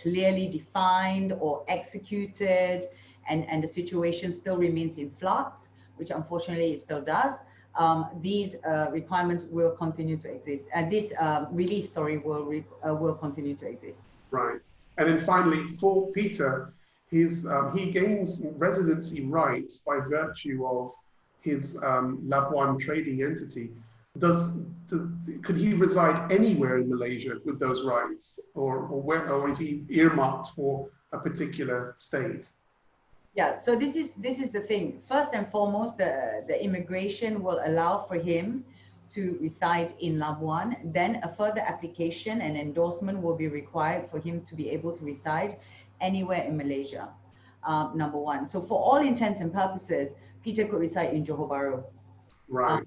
clearly defined or executed, and the situation still remains in flux, which unfortunately it still does, these requirements will continue to exist. And this relief, sorry, will continue to exist. Right. And then finally, for Peter, he gains residency rights by virtue of his Labuan trading entity. Could he reside anywhere in Malaysia with those rights, or is he earmarked for a particular state? Yeah, so this is the thing. First and foremost, the immigration will allow for him to reside in Labuan. Then a further application and endorsement will be required for him to be able to reside anywhere in Malaysia. Number one. So for all intents and purposes, Peter could reside in Johor Bahru, Right.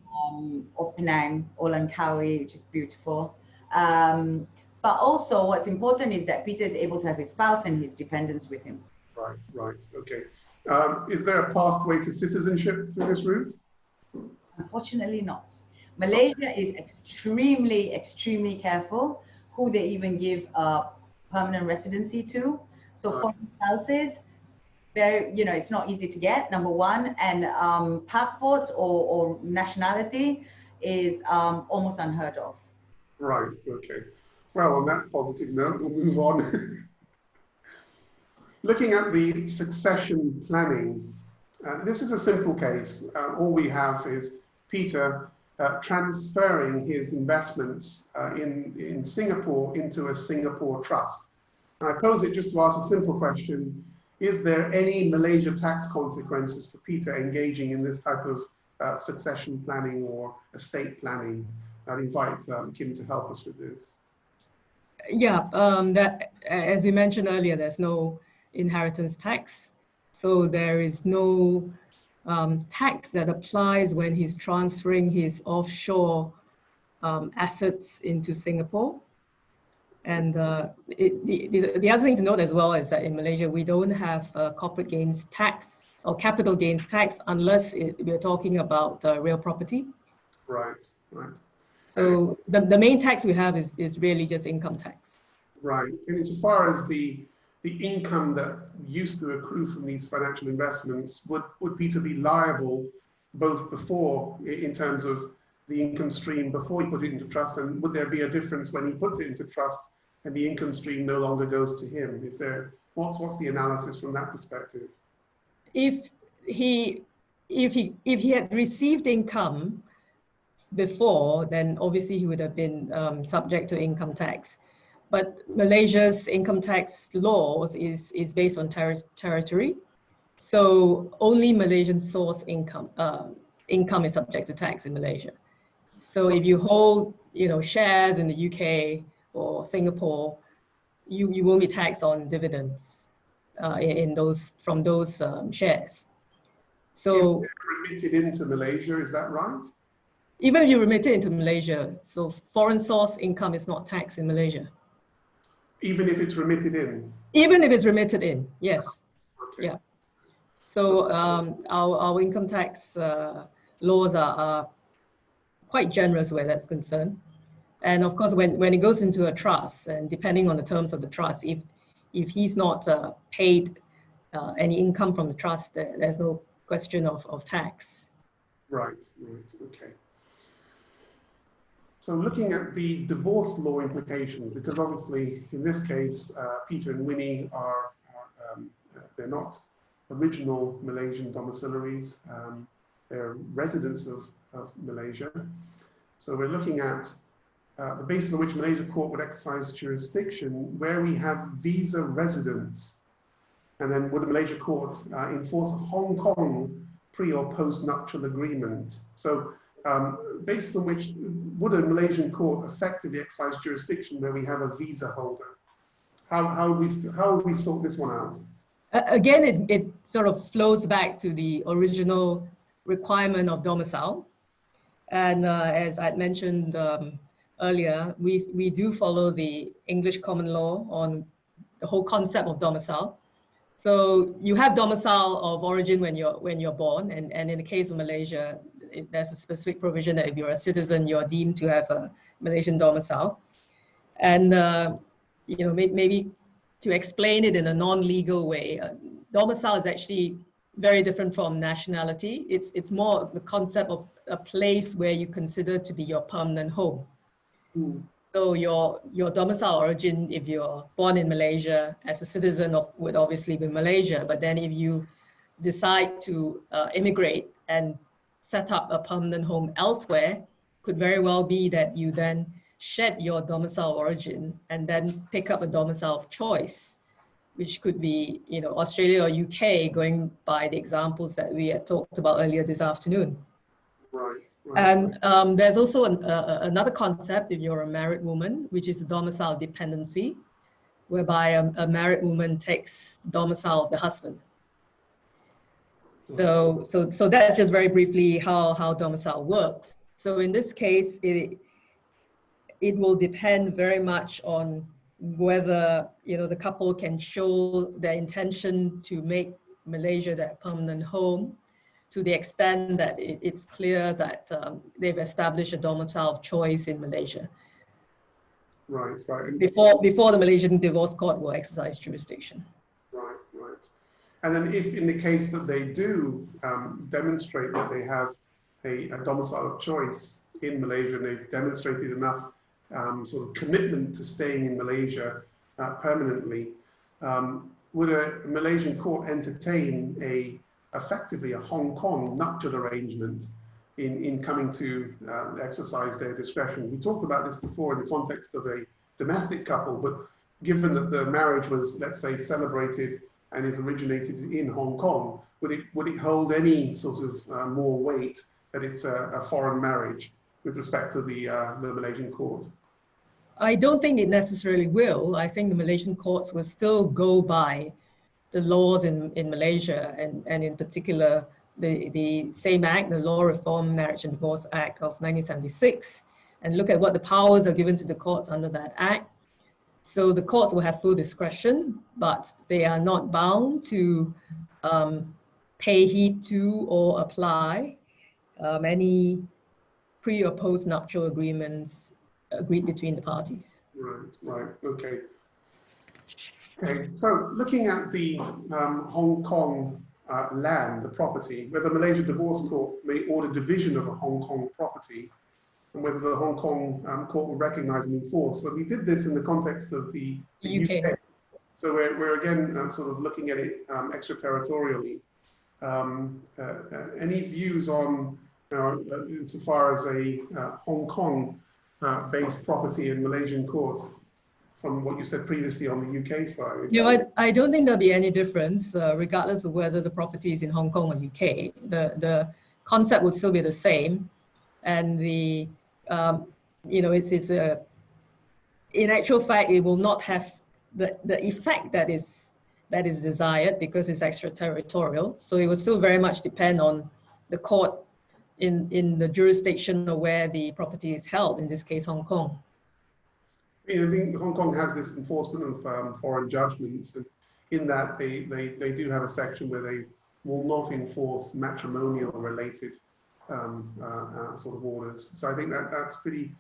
or Penang, or Langkawi, which is beautiful. But also what's important is that Peter is able to have his spouse and his dependents with him. Right, right, okay. Is there a pathway to citizenship through this route? Unfortunately not. Malaysia is extremely, extremely careful who they even give a permanent residency to. So foreign spouses, it's not easy to get, number one, and passports or nationality is almost unheard of. Right, okay. Well, on that positive note, we'll move on. Looking at the succession planning, this is a simple case. All we have is Peter transferring his investments in Singapore into a Singapore trust. And I pose it just to ask a simple question. Is there any Malaysia tax consequences for Peter engaging in this type of succession planning or estate planning? I'd invite Kim to help us with this. Yeah, that, as we mentioned earlier, there's no inheritance tax. So there is no tax that applies when he's transferring his offshore assets into Singapore. And the other thing to note as well is that in Malaysia, we don't have corporate gains tax or capital gains tax unless we're talking about real property. Right, right. So the main tax we have is really just income tax. Right, and as far as the income that used to accrue from these financial investments, would Peter be liable both before, in terms of the income stream before he put it into trust, and would there be a difference when he puts it into trust and the income stream no longer goes to him? Is there, what's the analysis from that perspective? If he had received income before, then obviously he would have been subject to income tax. But Malaysia's income tax laws is based on territory. So only Malaysian source income is subject to tax in Malaysia. So if you hold shares in the UK or Singapore, you won't be taxed on dividends from those shares. So if they're remitted into Malaysia, is that right? Even if you remit it into Malaysia, so foreign source income is not taxed in Malaysia. Even if it's remitted in? Even if it's remitted in, yes. Okay. Yeah. So our income tax laws are quite generous where that's concerned. And of course, when it goes into a trust, and depending on the terms of the trust, if he's not paid any income from the trust, there's no question of tax. Right, right, okay. So looking at the divorce law implications, because obviously in this case, Peter and Winnie they're not original Malaysian domiciliaries, they're residents of Malaysia. So we're looking at the basis on which Malaysia court would exercise jurisdiction where we have visa residence. And then would a Malaysia court enforce a Hong Kong pre or post nuptial agreement? So basis on which would a Malaysian court effectively exercise jurisdiction where we have a visa holder? How would we sort this one out? Again, it sort of flows back to the original requirement of domicile. And as I'd mentioned earlier, we do follow the English common law on the whole concept of domicile. So you have domicile of origin when you're born, and in the case of Malaysia, there's a specific provision that if you're a citizen, you're deemed to have a Malaysian domicile. And maybe to explain it in a non-legal way, domicile is actually very different from nationality. It's more the concept of a place where you consider to be your permanent home. Mm. So your domicile origin, if you're born in Malaysia as a citizen would obviously be Malaysia. But then if you decide to immigrate and set up a permanent home elsewhere, could very well be that you then shed your domicile origin and then pick up a domicile of choice which could be, you know, Australia or UK, going by the examples that we had talked about earlier this afternoon. Right. And there's also another concept if you're a married woman, which is the domicile dependency, whereby a married woman takes domicile of the husband. So that's just very briefly how domicile works. So in this case, it will depend very much on whether, you know, the couple can show their intention to make Malaysia their permanent home, to the extent that it's clear that they've established a domicile of choice in Malaysia. Right. Before the Malaysian Divorce Court will exercise jurisdiction. Right. And then if in the case that they do demonstrate that they have a domicile of choice in Malaysia, and they've demonstrated enough sort of commitment to staying in Malaysia permanently, would a Malaysian court entertain effectively a Hong Kong nuptial arrangement in coming to exercise their discretion? We talked about this before in the context of a domestic couple, but given that the marriage was, let's say, celebrated and is originated in Hong Kong, would it hold any sort of more weight that it's a foreign marriage with respect to the Malaysian court? I don't think it necessarily will. I think the Malaysian courts will still go by the laws in Malaysia, and in particular the same act, the Law Reform Marriage and Divorce Act of 1976, and look at what the powers are given to the courts under that act. So the courts will have full discretion, but they are not bound to pay heed to or apply any pre or post nuptial agreements agreed between the parties. Right, okay. Okay, so looking at the Hong Kong land, the property, whether the Malaysia Divorce Court may order division of a Hong Kong property, and whether the Hong Kong court will recognise and enforce. So we did this in the context of the UK. So we're again sort of looking at it extraterritorially. Any views on, insofar as a Hong Kong based property in Malaysian court, from what you said previously on the UK side? Yeah, I don't think there'll be any difference, regardless of whether the property is in Hong Kong or UK. The concept would still be the same, and the it's in actual fact it will not have the effect that is desired because it's extraterritorial. So it will still very much depend on the court in the jurisdiction of where the property is held, in this case Hong Kong. I think Hong Kong has this enforcement of foreign judgments, and in that they do have a section where they will not enforce matrimonial related sort of orders. So I think that's pretty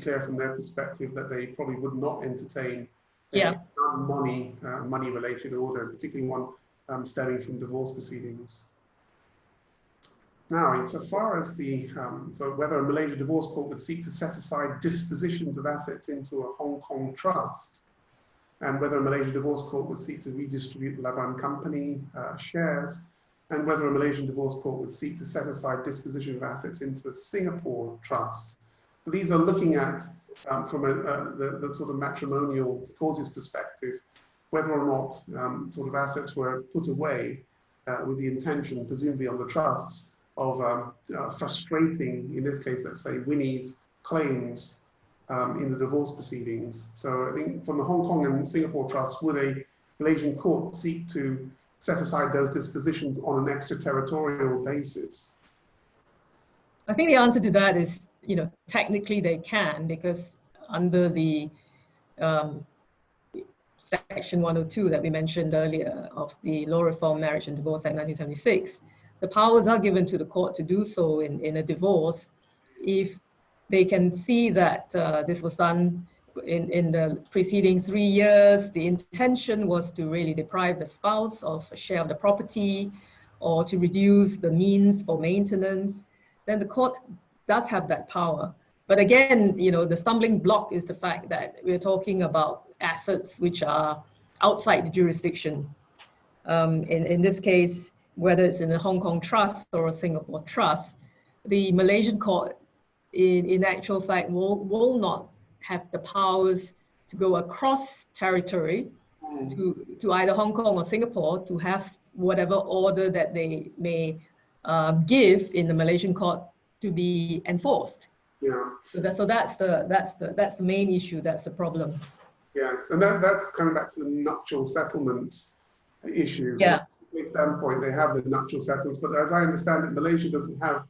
clear from their perspective that they probably would not entertain a money related order, particularly one stemming from divorce proceedings. Now, insofar as so whether a Malaysia divorce court would seek to set aside dispositions of assets into a Hong Kong trust, and whether a Malaysia divorce court would seek to redistribute Labuan company shares, and whether a Malaysian divorce court would seek to set aside disposition of assets into a Singapore trust. So these are looking at, from the sort of matrimonial causes perspective, whether or not sort of assets were put away with the intention, presumably on the trusts, of frustrating, in this case, let's say, Winnie's claims in the divorce proceedings. So I think from the Hong Kong and Singapore trust, would a Malaysian court seek to set aside those dispositions on an extraterritorial basis? I think the answer to that is, technically they can, because under the Section 102 that we mentioned earlier of the Law Reform Marriage and Divorce Act 1976, the powers are given to the court to do so in a divorce if they can see that this was done in the preceding 3 years. The intention was to really deprive the spouse of a share of the property or to reduce the means for maintenance. Then the court does have that power. But again, the stumbling block is the fact that we're talking about assets which are outside the jurisdiction. In this case, whether it's in a Hong Kong trust or a Singapore trust, the Malaysian court, in actual fact, will not have the powers to go across territory to either Hong Kong or Singapore to have whatever order that they may give in the Malaysian court to be enforced. Yeah. So that's the main issue. That's the problem. Yes, and that's coming back to the nuptial settlements issue. Yeah. From a standpoint, they have the nuptial settlements, but as I understand it, Malaysia doesn't have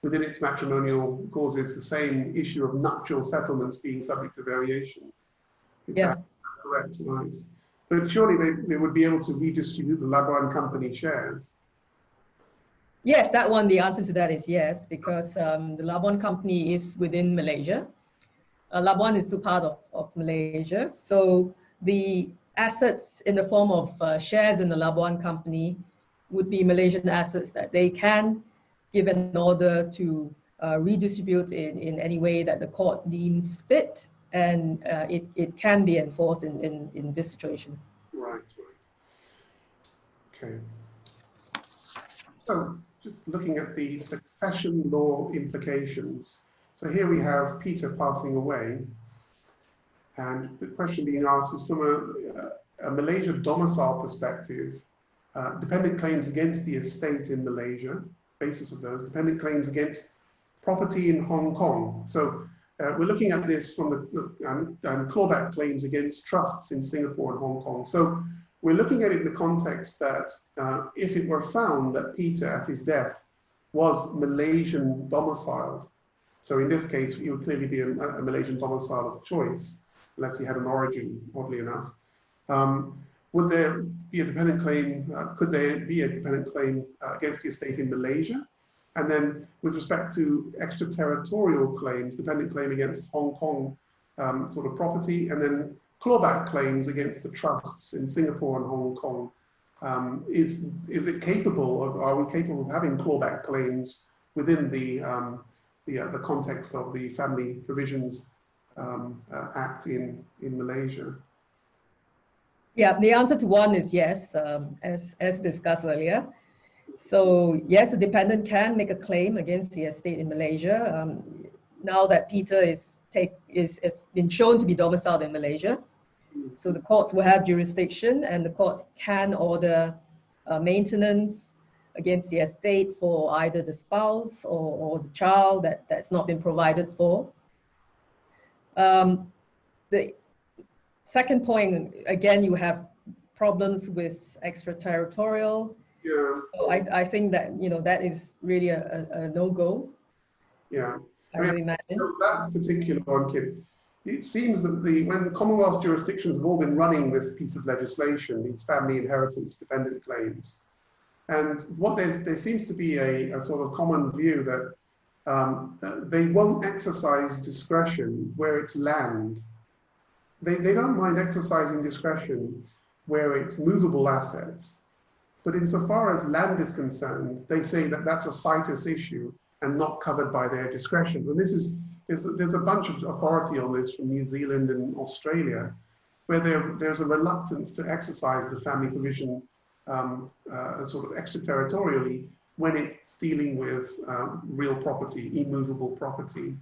within its matrimonial clauses the same issue of nuptial settlements being subject to variation. Is that correct? Right. But surely they would be able to redistribute the Labuan company shares. Yes, that one, the answer to that is yes, because the Labuan company is within Malaysia. Labuan is still part of Malaysia. So the assets in the form of shares in the Labuan company would be Malaysian assets that they can give an order to redistribute in any way that the court deems fit, and it can be enforced in this situation. Right, right. Okay. So just looking at the succession law implications. So here we have Peter passing away, and the question being asked is from a Malaysia domicile perspective, dependent claims against the estate in Malaysia, basis of those, dependent claims against property in Hong Kong. So we're looking at this from the clawback claims against trusts in Singapore and Hong Kong. So we're looking at it in the context that if it were found that Peter at his death was Malaysian domiciled, so in this case, he would clearly be a Malaysian domicile of choice, unless he had an origin, oddly enough. Would there be a dependent claim, could there be a dependent claim against the estate in Malaysia? And then with respect to extraterritorial claims, dependent claim against Hong Kong sort of property, and then clawback claims against the trusts in Singapore and Hong Kong. Is it capable of, are we capable of having clawback claims within the context of the Family Provisions Act in Malaysia? Yeah, the answer to one is yes, as discussed earlier. So yes, a dependent can make a claim against the estate in Malaysia. Now that Peter has been shown to be domiciled in Malaysia, so the courts will have jurisdiction, and the courts can order maintenance against the estate for either the spouse or the child that's not been provided for. The second point, again, you have problems with extraterritorial. Yeah. So I think that, that is really a no-go. Yeah. I would imagine. So that particular one, Kim, it seems that when Commonwealth jurisdictions have all been running this piece of legislation, these family inheritance dependent claims, and what there seems to be a sort of common view that they won't exercise discretion where it's land. They don't mind exercising discretion where it's movable assets. But insofar as land is concerned, they say that that's a situs issue and not covered by their discretion. And there's a bunch of authority on this from New Zealand and Australia, where there's a reluctance to exercise the family provision sort of extraterritorially when it's dealing with real property, immovable property.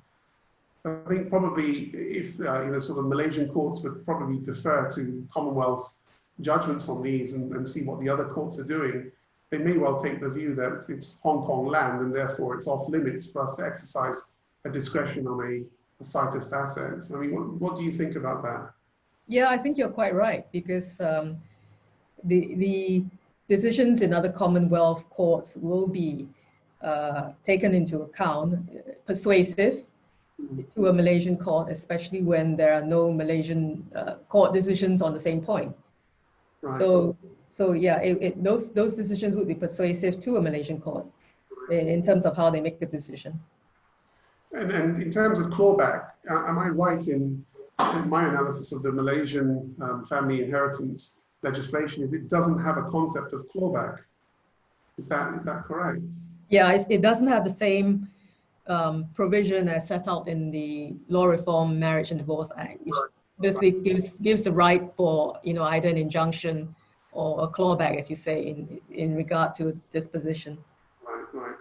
I think probably if sort of Malaysian courts would probably defer to Commonwealth's judgments on these and see what the other courts are doing, they may well take the view that it's Hong Kong land and therefore it's off limits for us to exercise a discretion on a situs asset. I mean, what do you think about that? Yeah, I think you're quite right, because the decisions in other Commonwealth courts will be taken into account, persuasive to a Malaysian court, especially when there are no Malaysian court decisions on the same point. Right. So yeah, those decisions would be persuasive to a Malaysian court in terms of how they make the decision. And in terms of clawback, am I right in my analysis of the Malaysian family inheritance legislation is it doesn't have a concept of clawback? Is that correct? Yeah, it doesn't have the same provision as set out in the Law Reform Marriage and Divorce Act, which basically gives the right for either an injunction or a clawback, as you say, in regard to disposition. Right.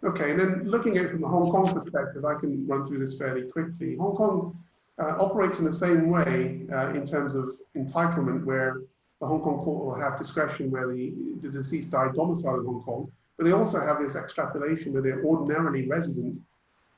Okay, and then looking at it from the Hong Kong perspective, I can run through this fairly quickly. Hong Kong operates in the same way in terms of entitlement, where the Hong Kong court will have discretion where the deceased died domiciled in Hong Kong, but they also have this extrapolation where they're ordinarily resident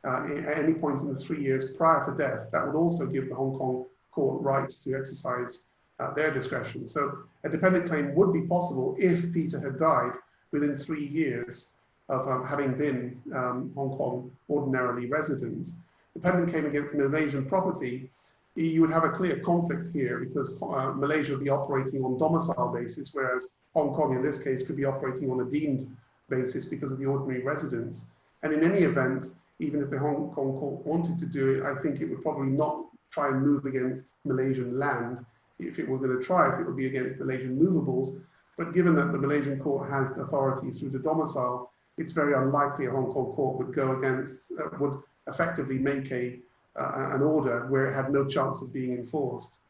at any point in the 3 years prior to death. That would also give the Hong Kong court rights to exercise their discretion. So a dependent claim would be possible if Peter had died within 3 years of having been Hong Kong ordinarily resident. Dependent claim against Malaysian property, you would have a clear conflict here because Malaysia would be operating on domicile basis, whereas Hong Kong in this case could be operating on a deemed basis because of the ordinary residence. And in any event, even if the Hong Kong court wanted to do it, I think it would probably not try and move against Malaysian land. If it were going to try, if it would be against Malaysian movables. But given that the Malaysian court has authority through the domicile, it's very unlikely a Hong Kong court would go against, would effectively make an order where it had no chance of being enforced.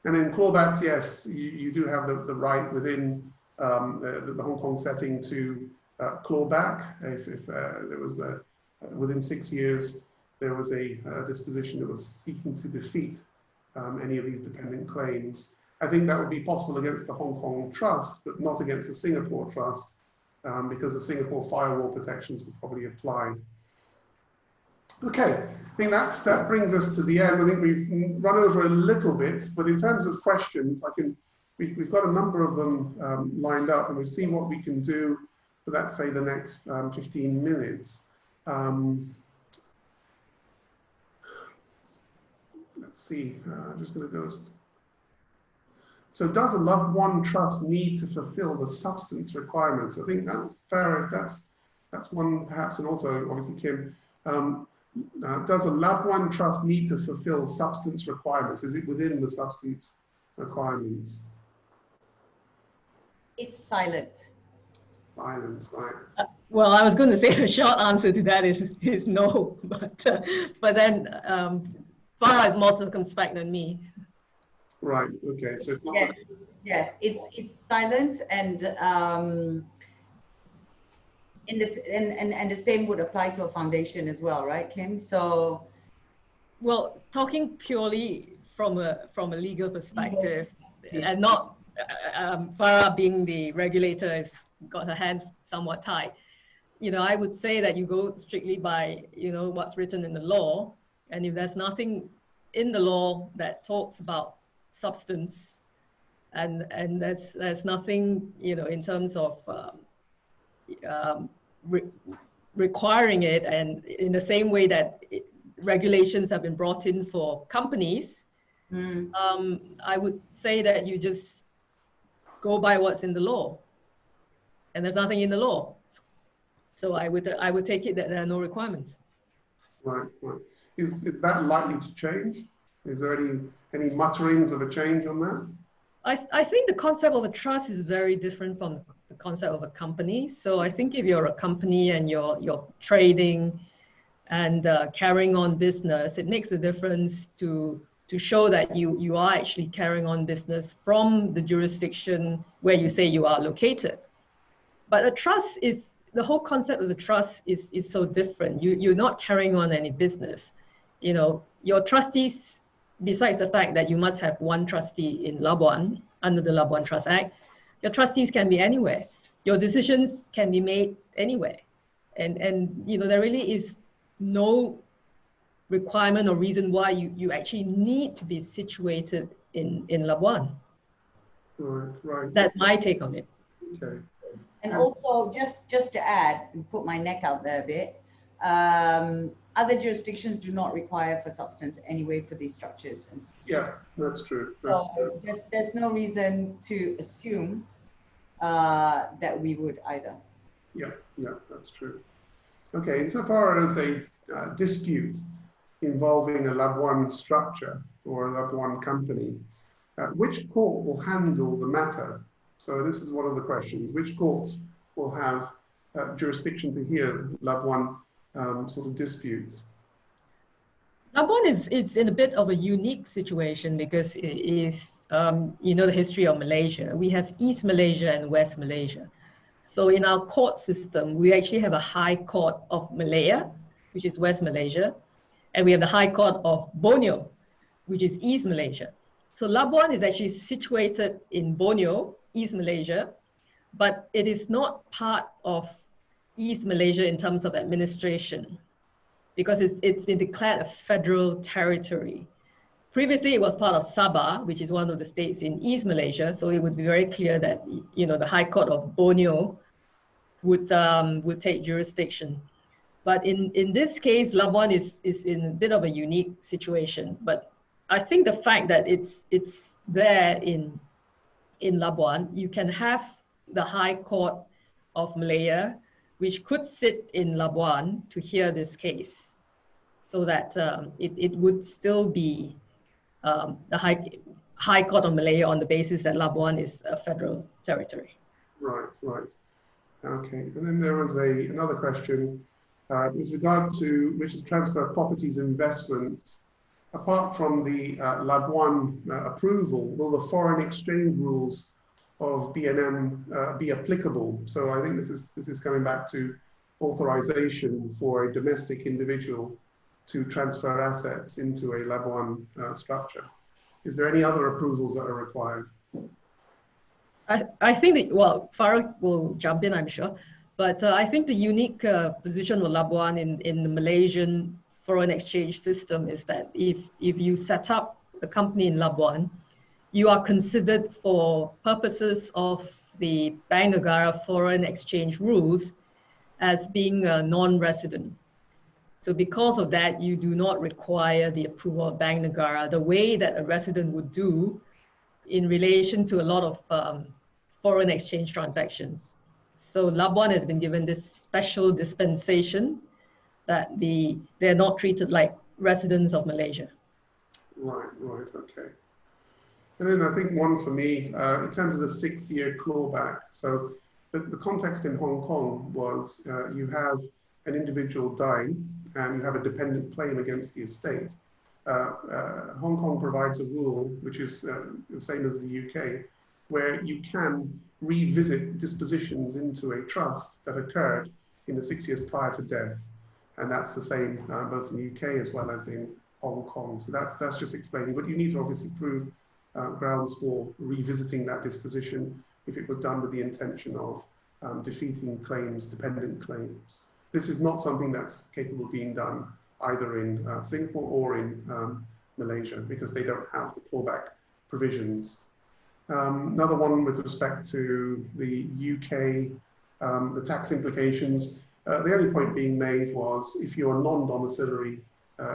And in clawbacks, yes, you do have the right within the Hong Kong setting to claw back if there was within 6 years there was a disposition that was seeking to defeat any of these dependent claims. I think that would be possible against the Hong Kong Trust, but not against the Singapore Trust, because the Singapore firewall protections would probably apply. Okay, I think that brings us to the end. I think we've run over a little bit, but in terms of questions, we've got a number of them lined up, and we'll see what we can do for, let's say, the next 15 minutes. Let's see, I'm just going to go. So does a loved one trust need to fulfill the substance requirements? I think that's fair. That's one perhaps, and also obviously Kim, does a loved one trust need to fulfill substance requirements? Is it within the substance requirements? It's silent. Silent, right. Well, I was going to say the short answer to that is no, but then Farah is more circumspect than me. Right. Okay. So it's not. Yes, yes. It's silent, and and the same would apply to a foundation as well, right, Kim? So, well, talking purely from a legal perspective, and not Farah being the regulator has got her hands somewhat tied. You know, I would say that you go strictly by, you know, what's written in the law, and if there's nothing in the law that talks about substance, and there's nothing, you know, in terms of requiring it, and in the same way that regulations have been brought in for companies, I would say that you just go by what's in the law, and there's nothing in the law. So I would take it that there are no requirements. Right, right. Is that likely to change? Is there any mutterings of a change on that? I think the concept of a trust is very different from the concept of a company. So I think if you're a company and you're trading and carrying on business, it makes a difference to show that you are actually carrying on business from the jurisdiction where you say you are located. But a trust is, the whole concept of the trust is so different. You're not carrying on any business. You know, your trustees, besides the fact that you must have one trustee in Labuan under the Labuan Trust Act, your trustees can be anywhere. Your decisions can be made anywhere. And you know, there really is no requirement or reason why you actually need to be situated in Labuan. Right, right. That's my take on it. Okay. and also just to add and put my neck out there a bit, other jurisdictions do not require for substance anyway for these structures. And yeah, that's true. That's so true. there's no reason to assume that we would either. Yeah, yeah, that's true. Okay, insofar as a dispute involving a Labuan structure or a Labuan company, which court will handle the matter? So this is one of the questions. Which courts will have jurisdiction to hear Labuan sort of disputes? Labuan is in a bit of a unique situation because if you know the history of Malaysia, we have East Malaysia and West Malaysia. So in our court system, we actually have a High Court of Malaya, which is West Malaysia, and we have the High Court of Borneo, which is East Malaysia. So Labuan is actually situated in Borneo, East Malaysia, but it is not part of East Malaysia in terms of administration because it's been declared a federal territory. Previously, it was part of Sabah, which is one of the states in East Malaysia. So it would be very clear that, you know, the High Court of Borneo would take jurisdiction. But in this case, Labuan is in a bit of a unique situation. But I think the fact that it's there in Labuan, you can have the High Court of Malaya, which could sit in Labuan to hear this case, so that it would still be the High Court of Malaya on the basis that Labuan is a federal territory. Right, right. Okay, and then there was another question with regard to which is transfer of properties investments. Apart from the Labuan approval, will the foreign exchange rules of BNM be applicable? So I think this is coming back to authorization for a domestic individual to transfer assets into a Labuan structure. Is there any other approvals that are required? I think that, well, Farah will jump in, I'm sure, but I think the unique position of Labuan in the Malaysian foreign exchange system is that if you set up a company in Labuan, you are considered for purposes of the Bank Negara foreign exchange rules as being a non-resident. So because of that, you do not require the approval of Bank Negara the way that a resident would do in relation to a lot of foreign exchange transactions. So Labuan has been given this special dispensation that they're not treated like residents of Malaysia. Right, right, okay. And then I think one for me, in terms of the 6-year clawback. So the context in Hong Kong was you have an individual dying and you have a dependent claim against the estate. Hong Kong provides a rule, which is the same as the UK, where you can revisit dispositions into a trust that occurred in the 6 years prior to death. And that's the same both in the UK as well as in Hong Kong. So that's just explaining, but you need to obviously prove grounds for revisiting that disposition if it was done with the intention of defeating claims, dependent claims. This is not something that's capable of being done either in Singapore or in Malaysia because they don't have the clawback provisions. Another one with respect to the UK, the tax implications. The only point being made was if you're non-domiciliary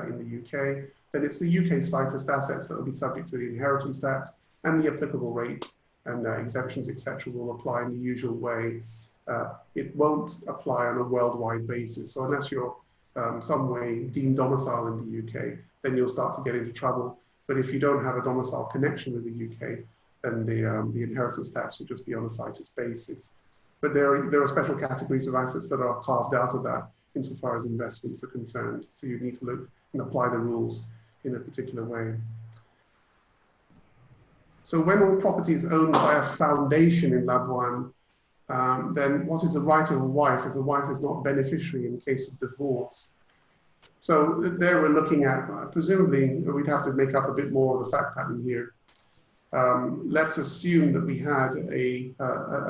in the UK, then it's the UK cited assets that will be subject to the inheritance tax, and the applicable rates and exemptions, etc., will apply in the usual way. It won't apply on a worldwide basis. So unless you're some way deemed domicile in the UK, then you'll start to get into trouble. But if you don't have a domicile connection with the UK, then the inheritance tax will just be on a cited basis. But there are special categories of assets that are carved out of that insofar as investments are concerned. So you need to look and apply the rules in a particular way. So when all property is owned by a foundation in Labuan, then what is the right of a wife if the wife is not beneficiary in case of divorce? So there we're looking at, presumably we'd have to make up a bit more of the fact pattern here. Let's assume that we had a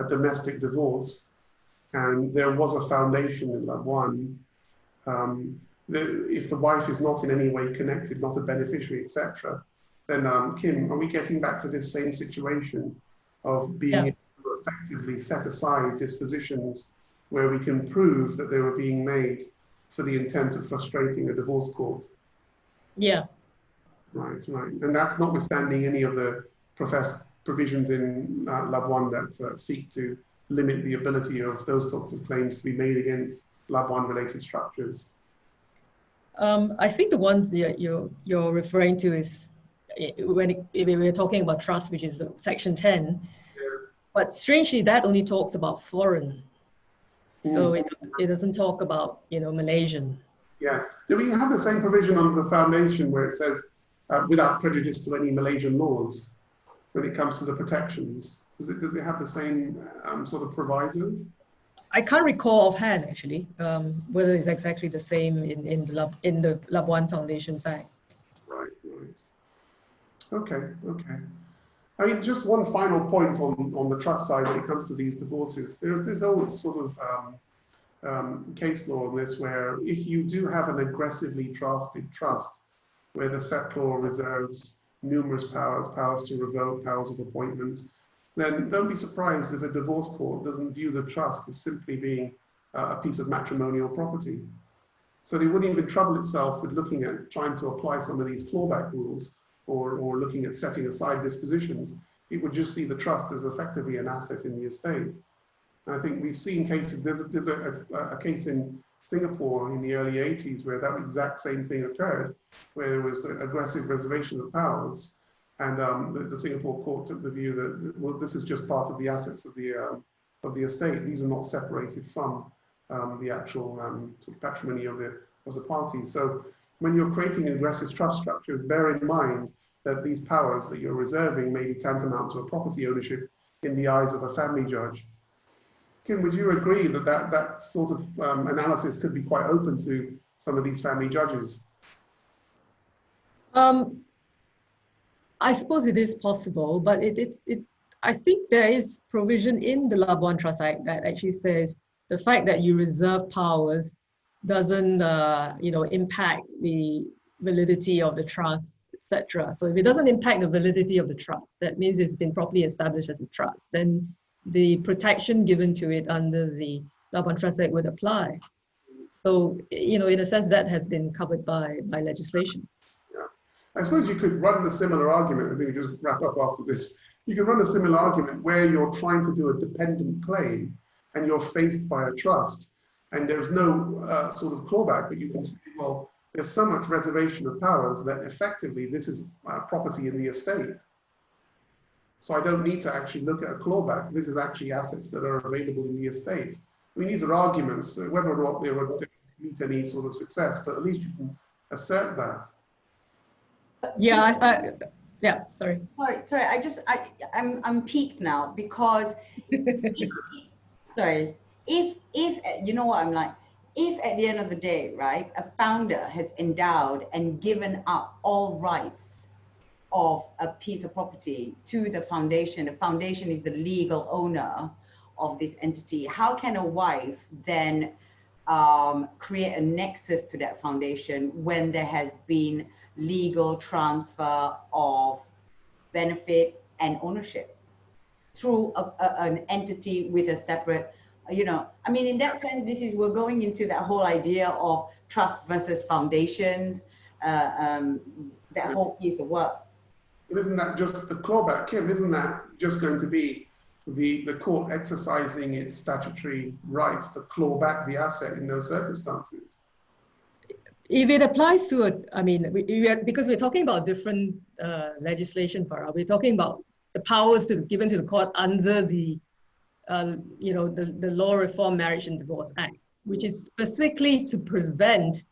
domestic divorce and there was a foundation in Labuan. If the wife is not in any way connected, not a beneficiary, etc., then Kim, are we getting back to this same situation of being able to effectively set aside dispositions where we can prove that they were being made for the intent of frustrating a divorce court? Yeah. Right, right. And that's notwithstanding any of the professed provisions in Labuan that seek to limit the ability of those sorts of claims to be made against Labuan-related structures. I think the one you're referring to is when we're talking about trust, which is Section 10. Yeah. But strangely, that only talks about foreign. So it doesn't talk about, Malaysian. Yes. Do we have the same provision under the foundation where it says, without prejudice to any Malaysian laws, when it comes to the protections? Does it have the same sort of proviso? I can't recall offhand, actually, whether it's exactly the same in the Labuan Foundation Act. Right, right. Okay, okay. I mean, just one final point on the trust side when it comes to these divorces. There's always sort of case law on this where if you do have an aggressively drafted trust where the settlor reserves numerous powers, powers to revoke, powers of appointment, then don't be surprised if a divorce court doesn't view the trust as simply being a piece of matrimonial property. So they wouldn't even trouble itself with looking at trying to apply some of these clawback rules or looking at setting aside dispositions. It would just see the trust as effectively an asset in the estate. And I think we've seen cases, there's a case in Singapore in the early 80s where that exact same thing occurred, where there was an aggressive reservation of powers. And the Singapore court took the view that, well, this is just part of the assets of the estate. These are not separated from the actual sort of patrimony of the parties. So when you're creating aggressive trust structures, bear in mind that these powers that you're reserving may be tantamount to a property ownership in the eyes of a family judge. Kim, would you agree that that sort of analysis could be quite open to some of these family judges? I suppose it is possible, but I think there is provision in the Labuan Trust Act that actually says the fact that you reserve powers doesn't, impact the validity of the trust, etc. So if it doesn't impact the validity of the trust, that means it's been properly established as a trust, then the protection given to it under the Labuan Trust Act would apply. So, in a sense, that has been covered by legislation. Yeah. I suppose you could run a similar argument, I think we just wrap up after this. You could run a similar argument where you're trying to do a dependent claim and you're faced by a trust and there's no sort of clawback, but you can say, well, there's so much reservation of powers that effectively this is property in the estate. So I don't need to actually look at a clawback. This is actually assets that are available in the estate. I mean, these are arguments, whether or not they would meet any sort of success, but at least you can assert that. Yeah, yeah, sorry. Sorry, I'm peaked now because, sorry, if you know what I'm like, if at the end of the day, right, a founder has endowed and given up all rights of a piece of property to the foundation is the legal owner of this entity, how can a wife then create a nexus to that foundation when there has been legal transfer of benefit and ownership through an entity with a separate, I mean, in that sense, we're going into that whole idea of trust versus foundations, that whole piece of work. But isn't that just the clawback, Kim? Isn't that just going to be the court exercising its statutory rights to claw back the asset in those circumstances? If it applies to because we're talking about different legislation, Farah, we're talking about the powers given to the court under the Law Reform Marriage and Divorce Act, which is specifically to prevent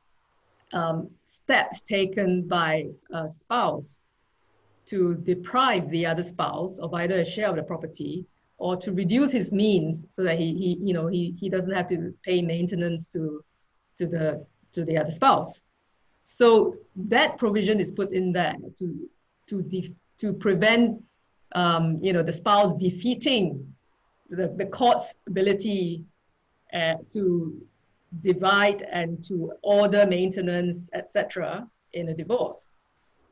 steps taken by a spouse to deprive the other spouse of either a share of the property or to reduce his means so that he doesn't have to pay maintenance to the other spouse. So that provision is put in there to prevent the spouse defeating the court's ability to divide and to order maintenance, etc., in a divorce.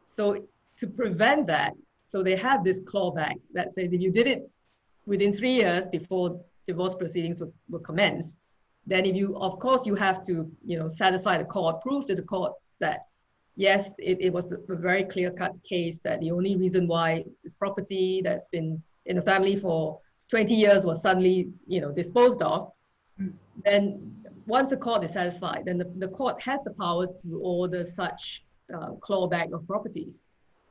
So to prevent that, so they have this clawback that says if you did it within 3 years before divorce proceedings were commenced, then of course you have to satisfy the court, prove to the court that yes, it was a very clear-cut case that the only reason why this property that's been in the family for 20 years was suddenly disposed of. Then once the court is satisfied, then the court has the powers to order such clawback of properties.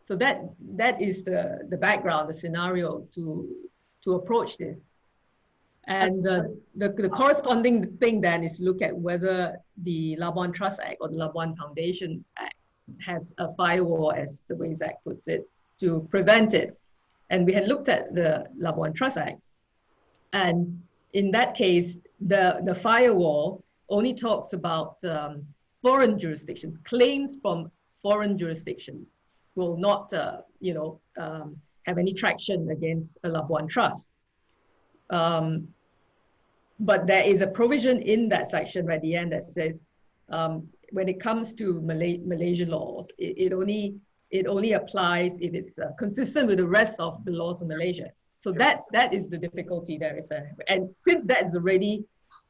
So that is the background, the scenario to approach this. And the corresponding thing then is look at whether the Labuan Trust Act or the Labuan Foundations Act has a firewall, as the Ways Act puts it, to prevent it. And we had looked at the Labuan Trust Act. And in that case, the firewall only talks about foreign jurisdictions, claims from foreign jurisdictions. will not, have any traction against a Labuan trust. But there is a provision in that section right at the end that says, when it comes to Malaysian laws, it only applies if it's consistent with the rest of the laws of Malaysia. So that is the difficulty there is. And since that is already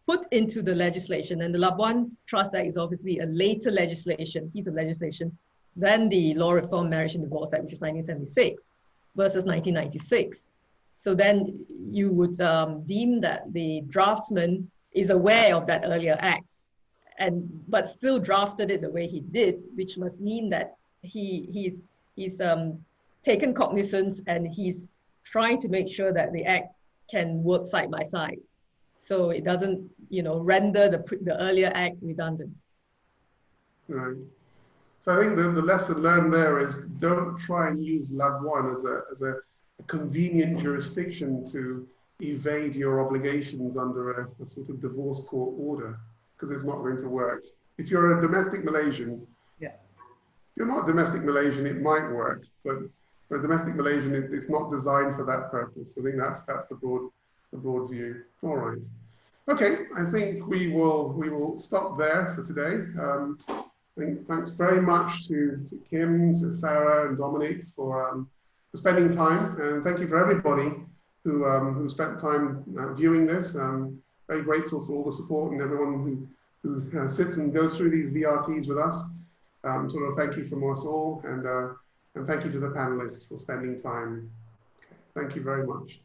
put into the legislation, and the Labuan Trust Act is obviously a later piece of legislation than the Law Reform Marriage and Divorce Act, which is 1976 versus 1996. So then you would deem that the draftsman is aware of that earlier act, but still drafted it the way he did, which must mean that he's taken cognizance and he's trying to make sure that the act can work side by side, so it doesn't, render the earlier act redundant. Right. So I think the lesson learned there is don't try and use Labuan as a convenient jurisdiction to evade your obligations under a sort of divorce court order, because it's not going to work. If you're a domestic Malaysian, if you're not domestic Malaysian, it might work, but for a domestic Malaysian, it's not designed for that purpose. I think that's the broad view. All right. Okay, I think we will stop there for today. Thanks very much to Kim, to Farah and Dominic for spending time, and thank you for everybody who spent time viewing this. Very grateful for all the support and everyone who sits and goes through these VRTs with us. Sort of thank you from us all, and thank you to the panelists for spending time. Okay, thank you very much.